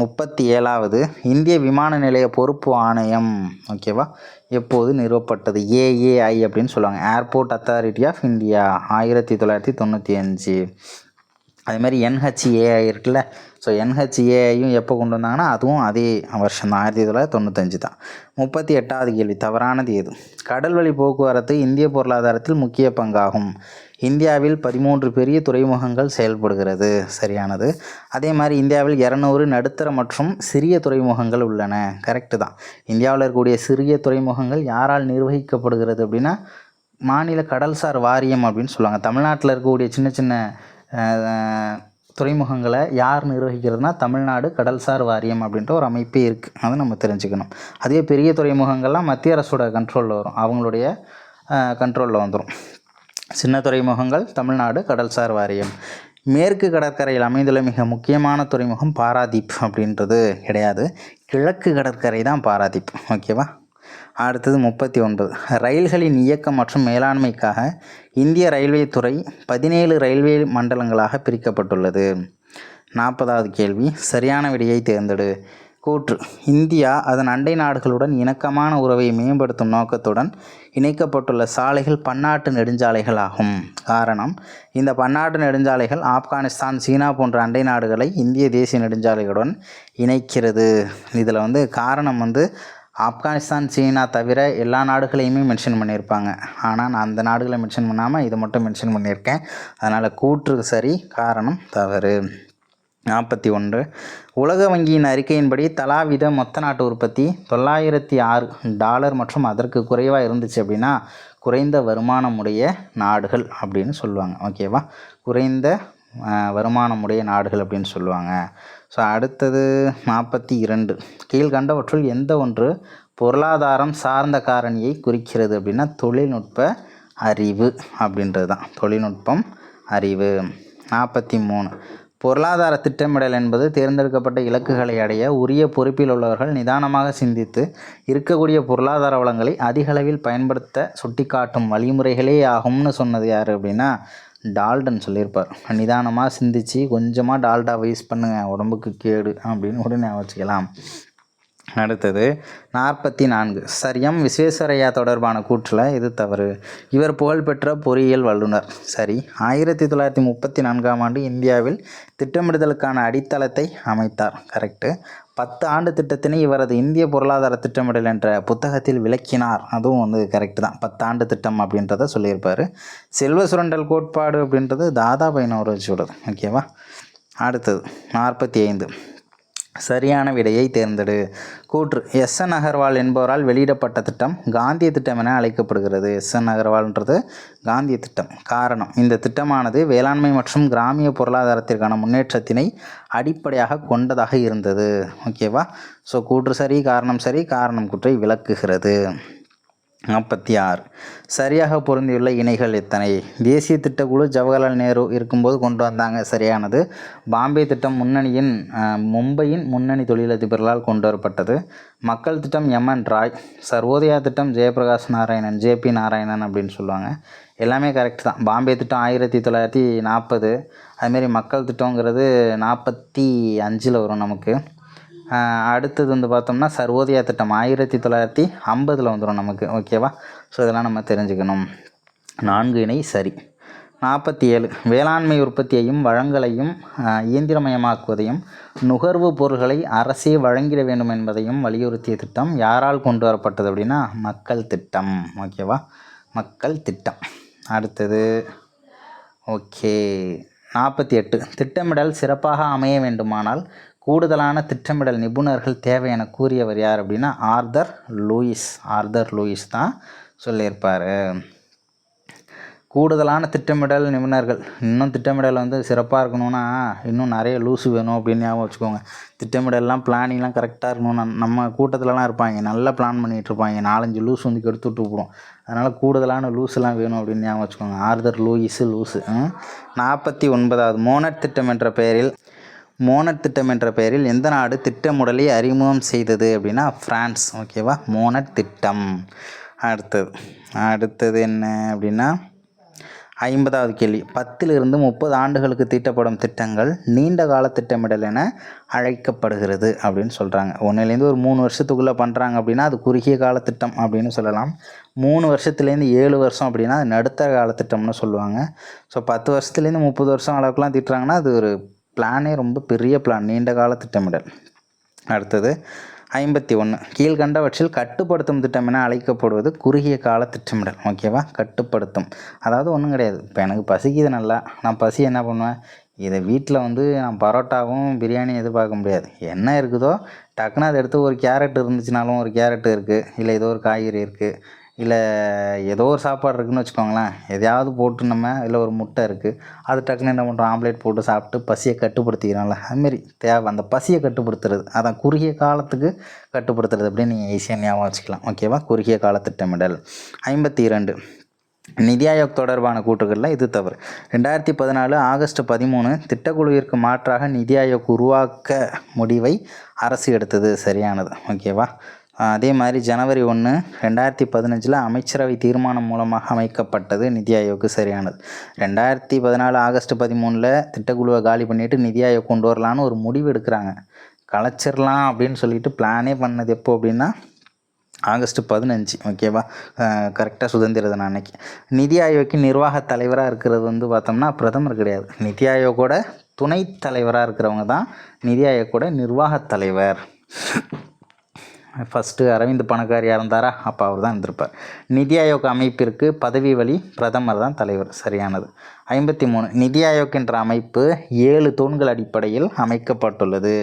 37வது, இந்திய விமான நிலைய பொறுப்பு ஆணையம் ஓகேவா எப்போது நிறுவப்பட்டது? ஏஏஐ அப்படின்னு சொல்லுவாங்க, ஏர்போர்ட் அத்தாரிட்டி ஆஃப் இந்தியா, 1995. அதேமாதிரி என்ஹெச்ஏஐ இருக்குல்ல, ஸோ என்ஹெச்ஏஐயும் எப்போ கொண்டு வந்தாங்கன்னா அதுவும் அதே வருஷம் தான், 1995 தான். 38வது கேள்வி, தவறானது எது? கடல்வழி போக்குவரத்து இந்திய பொருளாதாரத்தில் முக்கிய பங்காகும். இந்தியாவில் 13 பெரிய துறைமுகங்கள் செயல்படுகிறது, சரியானது. அதே மாதிரி இந்தியாவில் 200 நடுத்தர மற்றும் சிறிய துறைமுகங்கள் உள்ளன, கரெக்டு தான். இந்தியாவில் இருக்கக்கூடிய சிறிய துறைமுகங்கள் யாரால் நிர்வகிக்கப்படுகிறது அப்படின்னா மாநில கடல்சார் வாரியம் அப்படின்னு சொல்லுவாங்க. தமிழ்நாட்டில் இருக்கக்கூடிய சின்ன சின்ன துறைமுகங்களை யார் நிர்வகிக்கிறதுனா தமிழ்நாடு கடல்சார் வாரியம் அப்படின்ற ஒரு அமைப்பே இருக்குது, அதை நம்ம தெரிஞ்சுக்கணும். அதே பெரிய துறைமுகங்கள்லாம் மத்திய அரசோட கண்ட்ரோலில் வரும், அவங்களுடைய கண்ட்ரோலில் வந்துடும். சின்ன துறைமுகங்கள் தமிழ்நாடு கடல்சார் வாரியம். மேற்கு கடற்கரையில் அமைந்துள்ள மிக முக்கியமான துறைமுகம் பாராதீப் அப்படின்றது கிடையாது, கிழக்கு கடற்கரை தான் பாராதீப் ஓகேவா. அடுத்தது 39 ரயில்களின் இயக்கம் மற்றும் மேலாண்மைக்காக இந்திய ரயில்வே துறை 17 ரயில்வே மண்டலங்களாக பிரிக்கப்பட்டுள்ளது. 40வது கேள்வி சரியான விடையை தேர்ந்தெடு. கூற்று இந்தியா அதன் அண்டை நாடுகளுடன் இணக்கமான உறவை மேம்படுத்தும் நோக்கத்துடன் இணைக்கப்பட்டுள்ள சாலைகள் பன்னாட்டு நெடுஞ்சாலைகள் ஆகும். காரணம் இந்த பன்னாட்டு நெடுஞ்சாலைகள் ஆப்கானிஸ்தான் சீனா போன்ற அண்டை நாடுகளை இந்திய தேசிய நெடுஞ்சாலைகளுடன் இணைக்கிறது. இதில் காரணம் ஆப்கானிஸ்தான் சீனா தவிர எல்லா நாடுகளையுமே மென்ஷன் பண்ணியிருப்பாங்க. ஆனால் நான் அந்த நாடுகளை மென்ஷன் பண்ணாமல் இதை மட்டும் மென்ஷன் பண்ணியிருக்கேன். அதனால் கூற்று சரி, காரணம் தவறு. 41 உலக வங்கியின் அறிக்கையின்படி தலாவித மொத்த நாட்டு உற்பத்தி $906 மற்றும் அதற்கு குறைவாக இருந்துச்சு அப்படின்னா குறைந்த வருமானமுடைய நாடுகள் அப்படின்னு சொல்லுவாங்க. ஓகேவா, குறைந்த வருமானமுடைய நாடுகள் அப்படின்னு சொல்லுவாங்க. ஸோ அடுத்தது 42 கீழ்கண்டவற்றுள் எந்த ஒன்று பொருளாதாரம் சார்ந்த காரணியை குறிக்கிறது அப்படின்னா தொழில்நுட்ப அறிவு அப்படின்றது தான். தொழில்நுட்பம் அறிவு. 43 பொருளாதார திட்டமிடல் என்பது தேர்ந்தெடுக்கப்பட்ட இலக்குகளை அடைய உரிய பொறுப்பில் உள்ளவர்கள் நிதானமாக சிந்தித்து இருக்கக்கூடிய பொருளாதார வளங்களை அதிக அளவில் பயன்படுத்த சுட்டிக்காட்டும் வழிமுறைகளே ஆகும்னு சொன்னது யார் அப்படின்னா டால்டன் சொல்லியிருப்பார். நிதானமாக சிந்திச்சு கொஞ்சமாக டால்டா யூஸ் பண்ணுங்கள், உடம்புக்கு கேடு அப்படின்னு உடனே வச்சுக்கலாம். அடுத்தது 44 சரியம் விஸ்வேஸ்வரையா தொடர்பான கூற்றில் இது தவறு. இவர் புகழ்பெற்ற பொறியியல் வல்லுனர். சரி. 1934ஆம் ஆண்டு இந்தியாவில் திட்டமிடுதலுக்கான அடித்தளத்தை அமைத்தார். கரெக்டு. 10 ஆண்டு திட்டத்தினை இவரது இந்திய பொருளாதார திட்டமிடல் என்ற புத்தகத்தில் விளக்கினார். அதுவும் கரெக்டு தான். 10 ஆண்டு திட்டம் அப்படின்றத சொல்லியிருப்பார். செல்வ சுரண்டல் கோட்பாடு அப்படின்றது தாதாபாய் நௌரோஜியோடது. ஓகேவா. அடுத்தது 45 சரியான விடையை தேர்ந்தெடு. கூற்று எஸ்.என். அகர்வால் என்பவரால் வெளியிடப்பட்ட திட்டம் காந்திய திட்டம் என அழைக்கப்படுகிறது. எஸ்.என். அகர்வால்ன்றது காந்திய திட்டம். காரணம் இந்த திட்டமானது வேளாண்மை மற்றும் கிராமிய பொருளாதாரத்திற்கான முன்னேற்றத்தினை அடிப்படையாக கொண்டதாக இருந்தது. ஓகேவா. ஸோ கூற்று சரி, காரணம் சரி, காரணம் கூற்றை விளக்குகிறது. 46 சரியாக பொருந்தியுள்ள இணைகள் எத்தனை? தேசிய திட்டக்குழு ஜவஹர்லால் நேரு இருக்கும்போது கொண்டு வந்தாங்க, சரியானது. பாம்பே திட்டம் மும்பையின் முன்னணி தொழிலதிபர்களால் கொண்டு வரப்பட்டது. மக்கள் திட்டம் எம்.என். ராய். சர்வோதயா திட்டம் ஜெயபிரகாஷ் நாராயணன், ஜே.பி. நாராயணன் அப்படின்னு சொல்லுவாங்க. எல்லாமே கரெக்ட் தான். பாம்பே திட்டம் 1940. அதுமாரி மக்கள் திட்டங்கிறது 45 வரும் நமக்கு. அடுத்தது பார்த்தோம்னா சர்வோதயா திட்டம் 1950 வந்துடும் நமக்கு. ஓகேவா. ஸோ இதெல்லாம் நம்ம தெரிஞ்சுக்கணும். 4 இணை சரி. 47 வேளாண்மை உற்பத்தியையும் வழங்கலையும் இயந்திரமயமாக்குவதையும் நுகர்வு பொருள்களை அரசே வழங்கிட வேண்டும் என்பதையும் வலியுறுத்திய திட்டம் யாரால் கொண்டு வரப்பட்டது அப்படின்னா மக்கள் திட்டம். ஓகேவா, மக்கள் திட்டம். அடுத்தது ஓகே 48 திட்டமிடல் சிறப்பாக அமைய வேண்டுமானால் கூடுதலான திட்டமிடல் நிபுணர்கள் தேவை என கூறியவர் யார் அப்படின்னா ஆர்தர் லூயிஸ் தான் சொல்லியிருப்பார். கூடுதலான திட்டமிடல் நிபுணர்கள். இன்னும் திட்டமிடல் சிறப்பாக இருக்கணும்னா இன்னும் நிறைய லூஸு வேணும் அப்படின்னு ஞாபகம் வச்சுக்கோங்க. திட்டமிடல்லாம் பிளானிங்லாம் கரெக்டாக இருக்கணும்னு நம்ம கூட்டத்திலலாம் இருப்பாங்க, நல்லா பிளான் பண்ணிகிட்டு இருப்பாங்க. 4-5 லூஸ் கெடுத்து விட்டு போடும். அதனால் கூடுதலான லூஸெலாம் வேணும் அப்படின்னு ஞாபகம் வச்சுக்கோங்க. Arthur Lewis. 49 மோனட் திட்டம் என்ற பெயரில் எந்த நாடு திட்டமிடலை அறிமுகம் செய்தது அப்படின்னா பிரான்ஸ். ஓகேவா, மோனட் திட்டம். அடுத்தது என்ன அப்படின்னா 50வது கேள்வி 10 to 30 ஆண்டுகளுக்கு தீட்டப்படும் திட்டங்கள் நீண்ட கால திட்டமிடல் என அழைக்கப்படுகிறது அப்படின்னு சொல்கிறாங்க. 1லேருந்து ஒரு 3 வருஷத்துக்குள்ளே பண்ணுறாங்க அப்படின்னா அது குறுகிய கால திட்டம் அப்படின்னு சொல்லலாம். 3 வருஷத்துலேருந்து 7 வருஷம் அப்படின்னா அது நடுத்தர கால திட்டம்னு சொல்லுவாங்க. ஸோ 10 வருஷத்துலேருந்து 30 வருஷம் அளவுக்குலாம் தீட்டுறாங்கன்னா அது ஒரு பிளானே ரொம்ப பெரிய பிளான், நீண்ட கால திட்டமிடல். அடுத்தது 51 கீழ்கண்டவற்றில் கட்டுப்படுத்தும் திட்டம் என அழைக்கப்படுவது குறுகிய கால திட்டமிடல். ஓகேவா, கட்டுப்படுத்தும். அதாவது ஒன்றும் கிடையாது. இப்போ எனக்கு பசிக்குது நல்லா, நான் பசி என்ன பண்ணுவேன், இதை வீட்டில் நான் பரோட்டாவும் பிரியாணியும் எதிர்பார்க்க முடியாது. என்ன இருக்குதோ டக்குன்னு அதை எடுத்து ஒரு கேரட் இருந்துச்சுனாலும் ஒரு கேரட் இருக்குது, இல்லை ஏதோ ஒரு காய்கறி இருக்குது, இல்லை ஏதோ ஒரு சாப்பாடு இருக்குதுன்னு வச்சுக்கோங்களேன், எதையாவது போட்டு நம்ம இல்லை ஒரு முட்டை இருக்குது, அது டக்குன்னு என்ன பண்ணுறோம், ஆம்லேட் போட்டு சாப்பிட்டு பசியை கட்டுப்படுத்திக்கிறோம்ல. அதுமாரி தேவை அந்த பசியை கட்டுப்படுத்துறது, அதான் குறுகிய காலத்துக்கு கட்டுப்படுத்துறது அப்படின்னு நீங்கள் ஈஸியாக ஞாபகம் வச்சுக்கலாம். ஓகேவா, குறுகிய கால திட்டமிடல். 52 நிதி ஆயோக் தொடர்பான கூற்றுகளில் இது தவறு. 2014 ஆகஸ்ட் 13 திட்டக்குழுவிற்கு மாற்றாக நிதி ஆயோக் உருவாக்க முடிவை அரசு எடுத்தது, சரியானது. ஓகேவா. அதே மாதிரி ஜனவரி 1 2015 அமைச்சரவை தீர்மானம் மூலமாக அமைக்கப்பட்டது நிதி ஆயோக்கு சரியானது. 2014 ஆகஸ்ட் 13 திட்டக்குழுவை காலி பண்ணிவிட்டு நிதி ஆயோக் கொண்டு வரலான்னு ஒரு முடிவு எடுக்கிறாங்க. கலைச்சிடலாம் அப்படின்னு சொல்லிட்டு பிளானே பண்ணது எப்போ அப்படின்னா ஆகஸ்ட் 15, ஓகேவா, கரெக்டாக சுதந்திர தினம் அன்னைக்கு. நிதி ஆயோக்கின் நிர்வாக தலைவராக இருக்கிறது வந்து பார்த்தோம்னா பிரதமர் கிடையாது. நிதி ஆயோக்கோட துணைத் தலைவராக இருக்கிறவங்க தான் நிதி ஆயோக்கோட நிர்வாகத் தலைவர். ஃபஸ்ட்டு அரவிந்த் பணக்காரியாக இருந்தாரா, அப்போ அவர் தான் இருந்திருப்பார். நிதி ஆயோக் அமைப்பிற்கு பதவி வழி பிரதமர் தான் தலைவர். சரியானது. 53 நிதி ஆயோக் என்ற அமைப்பு 7 தூண்கள் அடிப்படையில் அமைக்கப்பட்டுள்ளது.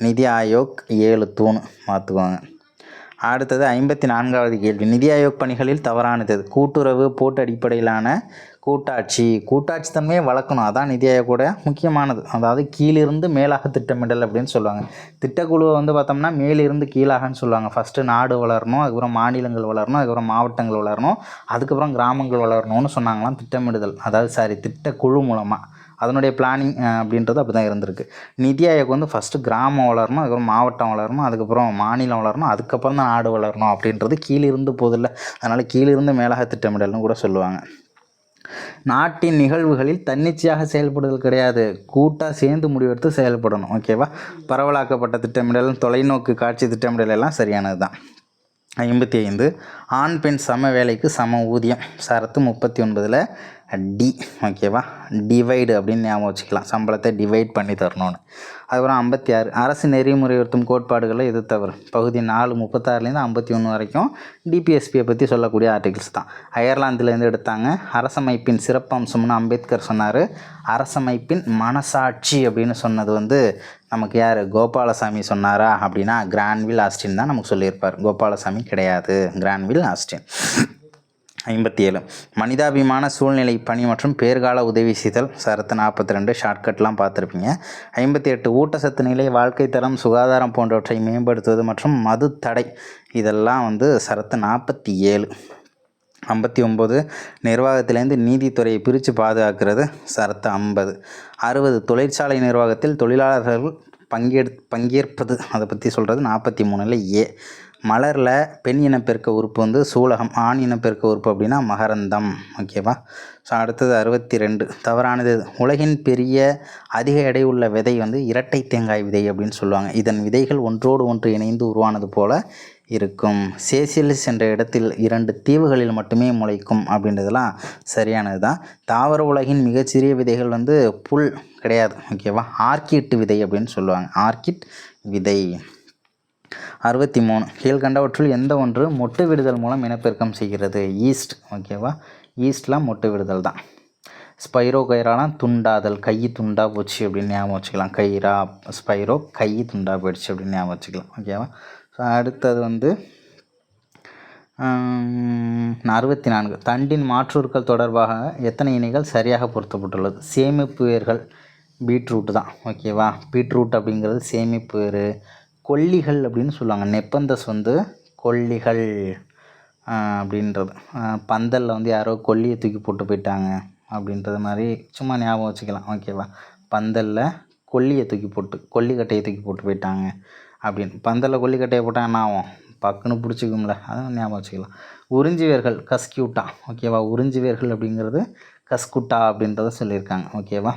நிதி ஆயோக் 7 தூண் பார்த்துக்கோங்க. அடுத்தது 54வது கேள்வி. நிதி ஆயோக் பணிகளில் தவறானது. கூட்டுறவு போட்டு அடிப்படையிலான கூட்டாட்சி தன்மையை வளர்க்கணும், அதான் நிதி ஆயோக்கோட முக்கியமானது. அதாவது கீழிருந்து மேலாக திட்டமிடல் அப்படின்னு சொல்லுவாங்க. திட்டக்குழுவை வந்து பார்த்தோம்னா மேலிருந்து கீழாகன்னு சொல்லுவாங்க. ஃபஸ்ட்டு நாடு வளரணும், அதுக்கப்புறம் மாநிலங்கள் வளரணும், அதுக்கப்புறம் மாவட்டங்கள் வளரணும், அதுக்கப்புறம் கிராமங்கள் வளரணும்னு சொன்னாங்களாம் திட்டமிடுதல். அதாவது திட்டக்குழு மூலமாக அதனுடைய பிளானிங் அப்படின்றது அப்படி தான் இருந்திருக்கு. நிதி ஆயோக் வந்து ஃபஸ்ட்டு கிராமம் வளரணும், அதுக்கப்புறம் மாவட்டம் வளரணும், அதுக்கப்புறம் மாநிலம் வளரணும், அதுக்கப்புறம் தான் நாடு வளரணும் அப்படின்றது கீழிருந்து போதில்லை. அதனால் கீழிருந்து மேலாக திட்டமிடல்னு கூட சொல்லுவாங்க. நாட்டின் நிகழ்வுகளில் தன்னிச்சையாக செயல்படுதல் கிடையாது, கூட்டாக சேர்ந்து முடிவெடுத்து செயல்படணும். ஓகேவா. பரவலாக்கப்பட்ட திட்டமிடல், தொலைநோக்கு காட்சி திட்டமிடல் எல்லாம் சரியானது தான். 55 ஆண் பெண் சம வேலைக்கு சம ஊதியம் சரத்து 39 டி. ஓகேவா. டிவைடு அப்படின்னு ஞாபகம் வச்சுக்கலாம், சம்பளத்தை டிவைட் பண்ணி தரணும்னு. அதுக்கப்புறம் 56 அரசு நெறிமுறைப்படுத்தும் கோட்பாடுகளில் எது தவறு. பகுதி 4 36லேருந்து 51 வரைக்கும் டிபிஎஸ்பியை பற்றி சொல்லக்கூடிய ஆர்டிகிள்ஸ் தான். அயர்லாந்துலேருந்து எடுத்தாங்க. அரசமைப்பின் சிறப்பம்சம்னு அம்பேத்கர் சொன்னார். அரசமைப்பின் மனசாட்சி அப்படின்னு சொன்னது வந்து நமக்கு யார், கோபாலசாமி சொன்னாரா அப்படின்னா கிரான்வில் ஆஸ்டின் தான் நமக்கு சொல்லியிருப்பார். கோபாலசாமி கிடையாது, கிரான்வில் ஆஸ்டின். 57 மனிதாபிமான சூழ்நிலை பணி மற்றும் பேர்கால உதவி செய்தல் சரத்து 42 ஷார்ட்கட்லாம் பார்த்துருப்பீங்க. 58 ஊட்டச்சத்து நிலை, வாழ்க்கை தரம், சுகாதாரம் போன்றவற்றை மேம்படுத்துவது மற்றும் மது தடை இதெல்லாம் வந்து சரத்து 47. 59 நிர்வாகத்திலேருந்து நீதித்துறையை பிரித்து பாதுகாக்கிறது சரத்து 50. 60 தொழிற்சாலை நிர்வாகத்தில் தொழிலாளர்கள் பங்கேற்பது அதை பற்றி சொல்கிறது 43 ஏ. மலரில் பெண் இனப்பெருக்க உறுப்பு வந்து சூலகம், ஆண் இனப்பெருக்க உறுப்பு அப்படின்னா மகரந்தம். ஓகேவா. ஸோ அடுத்தது 62 தவறானது. உலகின் பெரிய அதிக எடை உள்ள விதை வந்து இரட்டை தேங்காய் விதை அப்படின்னு சொல்லுவாங்க. இதன் விதைகள் ஒன்றோடு ஒன்று இணைந்து உருவானது போல இருக்கும். சேசியலிஸ் என்ற இடத்தில் 2 தீவுகளில் மட்டுமே முளைக்கும் அப்படின்றதெல்லாம் சரியானது தான். தாவர உலகின் மிகச்சிறிய விதைகள் வந்து புல் கிடையாது. ஓகேவா. ஆர்கிட் விதை அப்படின்னு சொல்லுவாங்க, ஆர்கிட் விதை. 63 கீழ்கண்டவற்றுள் எந்த ஒன்று மொட்டு விடுதல் மூலம் இனப்பெருக்கம் செய்கிறது. ஈஸ்ட். ஓகேவா. ஈஸ்ட்லாம் மொட்டு விடுதல் தான். ஸ்பைரோ கைராலாம் துண்டாதல், கை துண்டா போச்சு அப்படின்னு ஞாபகம் வச்சுக்கலாம். கைரா ஸ்பைரோ கை துண்டா போயிடுச்சு அப்படின்னு ஞாபகம் வச்சுக்கலாம். ஓகேவா. ஸோ அடுத்தது வந்து 64 தண்டின் மாற்றூர்கள் தொடர்பாக எத்தனை இணைகள் சரியாக பொருத்தப்பட்டுள்ளது. சேமிப்பு வேர்கள் பீட்ரூட் தான். ஓகேவா. பீட்ரூட் அப்படிங்கிறது சேமிப்பு வேறு. கொல்லிகள் அப்படின்னு சொல்லுவாங்க. நெப்பந்தஸ் வந்து கொல்லிகள் அப்படின்றது. பந்தலில் வந்து யாரோ கொல்லியை தூக்கி போட்டு போயிட்டாங்க அப்படின்றது மாதிரி சும்மா ஞாபகம் வச்சுக்கலாம். ஓகேவா. பந்தலில் கொல்லியை தூக்கி போட்டு, கொல்லிக்கட்டையை தூக்கி போட்டு போயிட்டாங்க அப்படின்னு. பந்தலில் கொல்லிக்கட்டையை போட்டால் என்ன ஆகும், பக்குன்னு பிடிச்சிக்கும்ல, அதான் ஞாபகம் வச்சுக்கலாம். உறிஞ்சி வேர்கள் கஸ்கியூட்டா. ஓகேவா. உறிஞ்சி வேர்கள் அப்படிங்கிறது கஸ்குட்டா அப்படின்றத சொல்லியிருக்காங்க. ஓகேவா.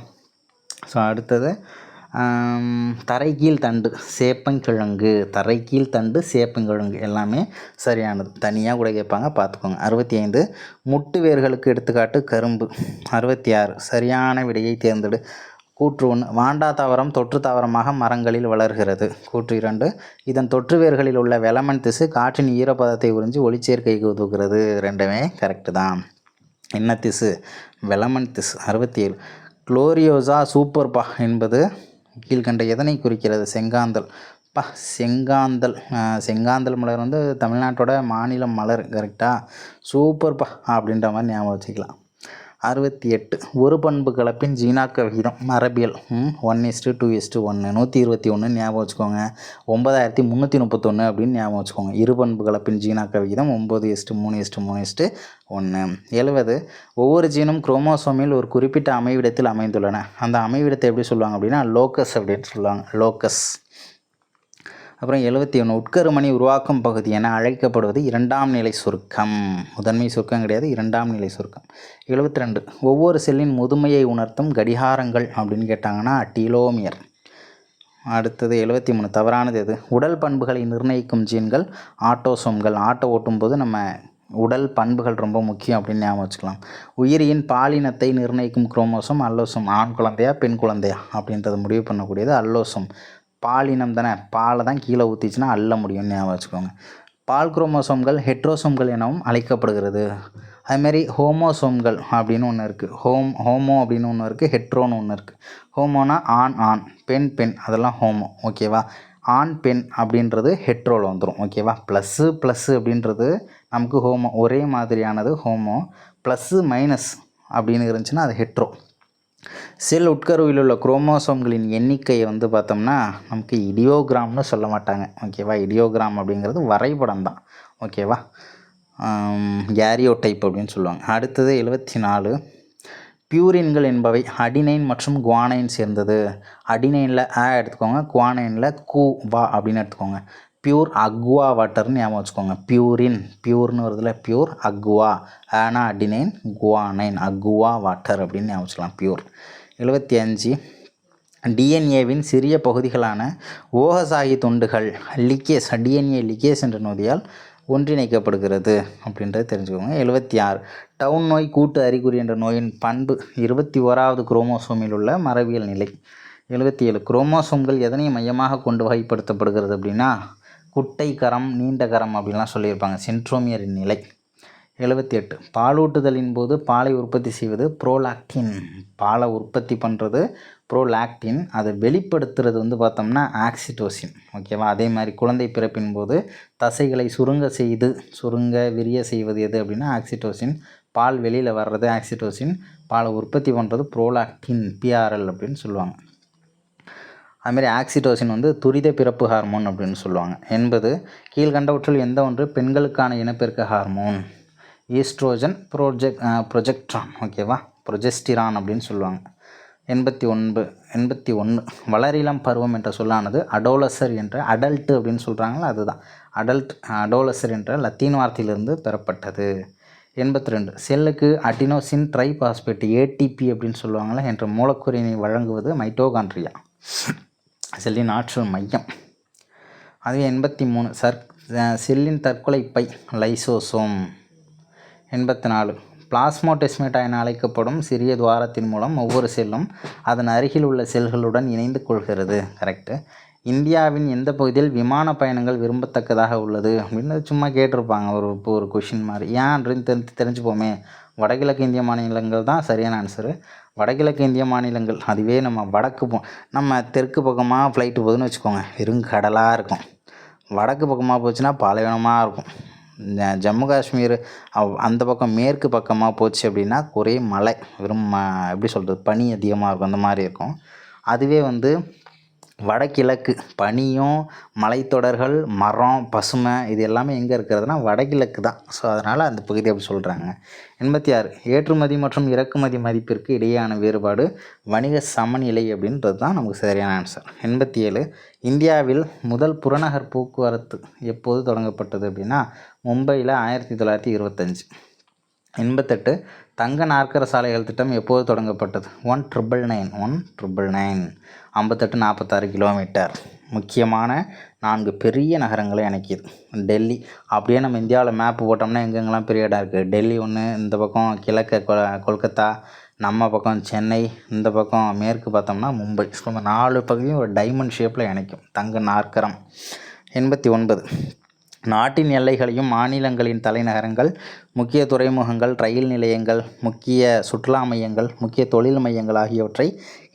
ஸோ அடுத்தது தரைக்கீழ் தண்டு சேப்பங்கிழங்கு, தரைக்கீழ் தண்டு சேப்பங்கிழங்கு எல்லாமே சரியானது. தனியாக கூட கேட்பாங்க, பார்த்துக்கோங்க. 65 முட்டு வேர்களுக்கு எடுத்துக்காட்டு கரும்பு. 66 சரியான விடையை தேர்ந்தெடு. கூற்று 1 வாண்டா தாவரம் தொற்று தாவரமாக மரங்களில் வளர்கிறது. கூற்று 2 இதன் தொற்று வேர்களில் உள்ள வெலமன் திசு காற்றின் ஈரப்பதத்தை உறிஞ்சி ஒளிச்சேர்க்கைக்கு உதவுகிறது. ரெண்டுமே கரெக்டு தான். என்ன திசு, வெலமன் திசு. 67 குளோரியோசா சூப்பர்பா என்பது கீழ்கண்ட எதனை குறிக்கிறது. செங்காந்தல். செங்காந்தல் மலர் வந்து தமிழ்நாட்டோட மாநில மலர். கரெக்டாக. சூப்பர்பா அப்படின்ற மாதிரி ஞாபகம் வச்சுக்கலாம். 68 ஒரு பண்பு கலப்பின் ஜீனாக்க விகிதம் மரபியல் 1:2:1 121 ஞாபகம் வச்சுக்கோங்க. 9331 அப்படின்னு ஞாபகம் வச்சுக்கோங்க. இரு பண்பு கலப்பின் ஜீனாக்க விகிதம் 9:3:3:1. 70 ஒவ்வொரு ஜீனும் குரோமோசோமில் ஒரு குறிப்பிட்ட அமைவிடத்தில் அமைந்துள்ளன. அந்த அமைவிடத்தை எப்படி சொல்லுவாங்க அப்படின்னா லோக்கஸ் அப்படின்னு சொல்லுவாங்க. லோக்கஸ். அப்புறம் 71 உட்கருமணி உருவாக்கும் பகுதி என அழைக்கப்படுவது இரண்டாம் நிலை சுருக்கம். முதன்மை சுருக்கம் கிடையாது, இரண்டாம் நிலை சுருக்கம். 72 ஒவ்வொரு செல்லின் முதுமையை உணர்த்தும் கடிகாரங்கள் அப்படின்னு கேட்டாங்கன்னா டீலோமியர். அடுத்தது 73 தவறானது எது? உடல் பண்புகளை நிர்ணயிக்கும் ஜீன்கள் ஆட்டோசோம்கள். ஆட்டோ ஓட்டும்போது நம்ம உடல் பண்புகள் ரொம்ப முக்கியம் அப்படின்னு ஞாபகம் வச்சுக்கலாம். உயிரியின் பாலினத்தை நிர்ணயிக்கும் குரோமோசோம் அல்லோசோம். ஆண் குழந்தையா பெண் குழந்தையா அப்படின்றத முடிவு பண்ணக்கூடியது அல்லோசோம். பாலினம் தானே, பாலை தான் கீழே ஊற்றிச்சுன்னா அள்ள முடியும்னு ஞாபகம் வச்சுக்கோங்க. பால் குரோமோசோம்கள் ஹெட்ரோசோம்கள் எனவும் அழைக்கப்படுகிறது. அதுமாரி ஹோமோசோம்கள் அப்படின்னு ஒன்று இருக்குது. ஹோமோ அப்படின்னு ஒன்று இருக்குது, ஹெட்ரோன்னு ஒன்று இருக்குது. ஹோமோனா ஆண் ஆண், பெண் பெண், அதெல்லாம் ஹோமோ. ஓகேவா? ஆண் பெண் அப்படின்றது ஹெட்ரோவில் வந்துடும். ஓகேவா? ப்ளஸ்ஸு அப்படின்றது நமக்கு ஹோமோ, ஒரே மாதிரியானது ஹோமோ. ப்ளஸ்ஸு மைனஸ் அப்படின்னு இருந்துச்சுன்னா அது ஹெட்ரோ. செல் உட்கருவில் உள்ள குரோமோசோம்களின் எண்ணிக்கையை வந்து பார்த்தோம்னா நமக்கு இடியோகிராம்னு சொல்ல மாட்டாங்க. ஓகேவா? இடியோகிராம் அப்படிங்கிறது வரைபடம் தான். ஓகேவா? கேரியோடைப் அப்படின்னு சொல்லுவாங்க. அடுத்தது 74 பியூரின்கள் என்பவை அடினைன் மற்றும் குவானைன் சேர்ந்தது. அடினைனில் எடுத்துக்கோங்க, குவானைனில் வா அப்படின்னு எடுத்துக்கோங்க. பியூர் அக்வா வாட்டர்னு ஞாபகம் வச்சுக்கோங்க. பியூர்னு வருதுல, பியூர் அக்வா, ஆனா அடினைன், குவானைன், அக்வா வாட்டர் அப்படின்னு ஞாபகம் வச்சுக்கலாம், பியூர். 75 டிஎன்ஏவின் சிறிய பகுதிகளான ஓகசாகி துண்டுகள் லிகேஸ், டிஎன்ஏ லிகேஸ் என்ற நொதியால் ஒன்றிணைக்கப்படுகிறது அப்படின்றது தெரிஞ்சுக்கோங்க. 76 டவுன் நோய் கூட்டு அறிகுறி என்ற நோயின் பண்பு 21வது குரோமோசோமில் உள்ள மரபியல் நிலை. 77 குரோமோசோம்கள் எதனை மையமாக கொண்டு வகைப்படுத்தப்படுகிறது அப்படின்னா குட்டை கரம், நீண்ட கரம் அப்படின்லாம் சொல்லியிருப்பாங்க. சென்ட்ரோமியரின் நிலை. 78 பாலூட்டுதலின் போது பாலை உற்பத்தி செய்வது புரோலாக்டின். பாலை உற்பத்தி பண்ணுறது புரோலாக்டின். அதை வெளிப்படுத்துறது வந்து பார்த்தோம்னா ஆக்சிடோசின். ஓகேவா? அதே மாதிரி குழந்தை பிறப்பின் போது தசைகளை சுருங்க விரிய செய்வது எது அப்படின்னா ஆக்சிடோசின். பால் வெளியில் வர்றது ஆக்சிடோசின், பாலை உற்பத்தி பண்ணுறது புரோலாக்டின், பிஆர்எல் அப்படின்னு சொல்லுவாங்க. அதுமாரி ஆக்சிடோசின் வந்து துரித பிறப்பு ஹார்மோன் அப்படின்னு சொல்லுவாங்க. 80 கீழ்கண்டவற்றில் எந்த ஒன்று பெண்களுக்கான இனப்பெருக்க ஹார்மோன்? ஈஸ்ட்ரோஜன், ப்ரொஜெக்ட்ரான். ஓகேவா? ப்ரொஜெஸ்டிரான் அப்படின்னு சொல்லுவாங்க. 81 வளரிளம் பருவம் என்ற சொல்லானது அடோலசர் என்ற அடல்ட்டு அப்படின்னு சொல்கிறாங்களா, அதுதான் அடோலசர் என்ற லத்தீன் வார்த்தையிலிருந்து பெறப்பட்டது. 82 செல்லுக்கு அடினோசின் ட்ரைபாஸ்பேட் ஏடிபி அப்படின்னு சொல்லுவாங்களா என்ற மூலக்கூறினை வழங்குவது மைட்டோகாண்ட்ரியா, செல்லின் ஆற்றல் மையம். அதுவே 83 செல்லின் தற்கொலை பை லைசோசோம். 84 பிளாஸ்மோடெஸ்மேட்டா என அழைக்கப்படும் சிறிய துவாரத்தின் மூலம் ஒவ்வொரு செல்லும் அதன் அருகில் உள்ள செல்களுடன் இணைந்து கொள்கிறது. கரெக்டு. இந்தியாவின் எந்த பகுதியில் விமான பயணங்கள் விரும்பத்தக்கதாக உள்ளது அப்படின்னு சும்மா கேட்டிருப்பாங்க, ஒரு கொஷின் மாதிரி. ஏன் அப்படின்னு தெரிஞ்சுப்போமே. வடகிழக்கு இந்திய மாநிலங்கள் தான் சரியான ஆன்சரு. வடகிழக்கு இந்திய மாநிலங்கள், அதுவே நம்ம தெற்கு பக்கமாக ஃப்ளைட்டு போகுதுன்னு வச்சுக்கோங்க, வெறும் கடலாக இருக்கும். வடக்கு பக்கமாக போச்சுன்னா பாலைவனமாக இருக்கும். ஜம்மு காஷ்மீர் அந்த பக்கம் மேற்கு பக்கமாக போச்சு அப்படின்னா ஒரே மலை, வெறும் எப்படி சொல்கிறது, பனி அதிகமாக இருக்கும், அந்த மாதிரி இருக்கும். அதுவே வந்து வடகிழக்கு பனியும் மலைத்தொடர்கள், மரம், பசுமை, இது எல்லாமே எங்கே இருக்கிறதுனா வடகிழக்கு தான். ஸோ அதனால் அந்த பகுதி அப்படி சொல்கிறாங்க. 86 ஏற்றுமதி மற்றும் இறக்குமதி மதிப்பிற்கு இடையேயான வேறுபாடு வணிக சமநிலை அப்படின்றது தான் நமக்கு சரியான ஆன்சர். 87 இந்தியாவில் முதல் புறநகர் போக்குவரத்து எப்போது தொடங்கப்பட்டது அப்படின்னா மும்பையில் 1925. 88 தங்க நாற்கர சாலைகள் திட்டம் எப்போது தொடங்கப்பட்டது? 1999. 58 46 கிலோமீட்டர். முக்கியமான 4 பெரிய நகரங்களை இணைக்கிது. டெல்லி, அப்படியே நம்ம இந்தியாவில் மேப்பு போட்டோம்னா எங்கெங்கெல்லாம் பெரிய இடம் இருக்குது. டெல்லி ஒன்று, இந்த பக்கம் கிழக்கு கொல்கத்தா, நம்ம பக்கம் சென்னை, இந்த பக்கம் மேற்கு பார்த்தோம்னா மும்பை. ஸோ இந்த 4 பகுதியும் ஒரு டைமண்ட் ஷேப்பில் இணைக்கும் தங்க நாற்கரம். 89 நாட்டின் எல்லைகளையும் மாநிலங்களின் தலைநகரங்கள், முக்கிய துறைமுகங்கள், ரயில் நிலையங்கள், முக்கிய சுற்றுலா மையங்கள், முக்கிய தொழில் மையங்கள் ஆகியவற்றை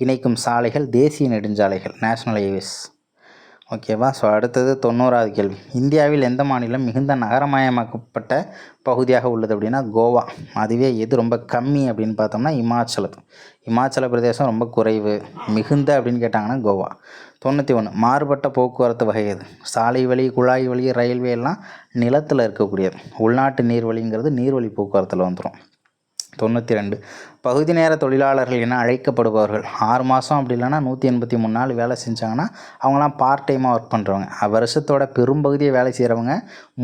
இணைக்கும் சாலைகள் தேசிய நெடுஞ்சாலைகள், நேஷ்னல் ஹைவேஸ். ஓகேவா? ஸோ அடுத்தது 90வது கேள்வி. இந்தியாவில் எந்த மாநிலம் மிகுந்த நகரமயமாக்கப்பட்ட பகுதியாக உள்ளது அப்படின்னா கோவா. அதுவே எது ரொம்ப கம்மி அப்படின்னு பார்த்தோம்னா இமாச்சல பிரதேசம் ரொம்ப குறைவு. மிகுந்த அப்படின்னு கேட்டாங்கன்னா கோவா. 91 மாறுபட்ட போக்குவரத்து வகை எது? சாலை வழி, குழாய் வழி, ரயில்வே எல்லாம் நிலத்தில் இருக்கக்கூடியது. உள்நாட்டு நீர்வழிங்கிறது நீர்வழி போக்குவரத்தில் வந்துடும். 92 பகுதி நேர தொழிலாளர்கள் என அழைக்கப்படுபவர்கள் 6 மாதம் அப்படி இல்லைன்னா 183 நாள் வேலை செஞ்சாங்கன்னா அவங்களாம் பார்ட் டைமாக ஒர்க் பண்ணுறவங்க. வருஷத்தோட பெரும்பகுதியை வேலை செய்கிறவங்க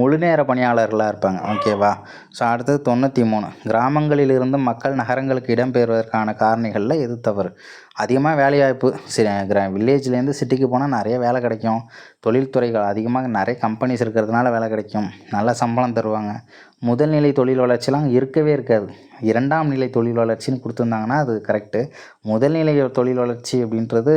முழு நேர பணியாளர்களாக இருப்பாங்க. ஓகேவா? ஸோ அடுத்தது 93 கிராமங்களிலிருந்து மக்கள் நகரங்களுக்கு இடம்பெயர்வதற்கான காரணிகளில் எது தவறு? அதிகமாக வேலைவாய்ப்பு வில்லேஜ்லேருந்து சிட்டிக்கு போனால் நிறைய வேலை கிடைக்கும். தொழில்துறைகள் அதிகமாக நிறைய கம்பெனிஸ் இருக்கிறதுனால வேலை கிடைக்கும். நல்ல சம்பளம் தருவாங்க. முதல்நிலை தொழில் வளர்ச்சிலாம் இருக்கவே இருக்காது. 2ஆம் நிலை தொழில் வளர்ச்சின்னு கொடுத்துருந்தாங்கன்னா அது கரெக்டு. முதல்நிலை தொழில் வளர்ச்சி அப்படின்றது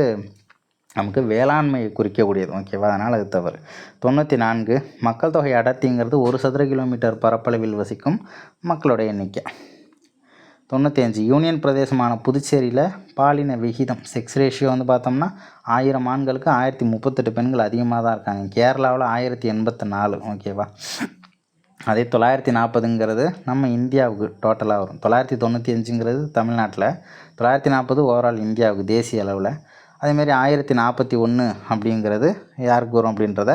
நமக்கு வேளாண்மையை குறிக்கக்கூடியது. ஓகேவா? அதனால் அது தவறு. 94 மக்கள் தொகை அடர்த்திங்கிறது 1 சதுர கிலோமீட்டர் பரப்பளவில் வசிக்கும் மக்களோட எண்ணிக்கை. 95 யூனியன் பிரதேசமான புதுச்சேரியில் பாலின விகிதம் செக்ஸ் ரேஷியோ வந்து பார்த்தோம்னா 1000 ஆண்களுக்கு 1038 பெண்கள் அதிகமாக தான் இருக்காங்க. கேரளாவில் 1084. ஓகேவா? அதே 940ங்கிறது நம்ம இந்தியாவுக்கு டோட்டலாக வரும். 995ங்கிறது தமிழ்நாட்டில், 940 ஓவரால் இந்தியாவுக்கு தேசிய அளவில். அதேமாரி 1041 அப்படிங்கிறது யாருக்கு வரும் அப்படின்றத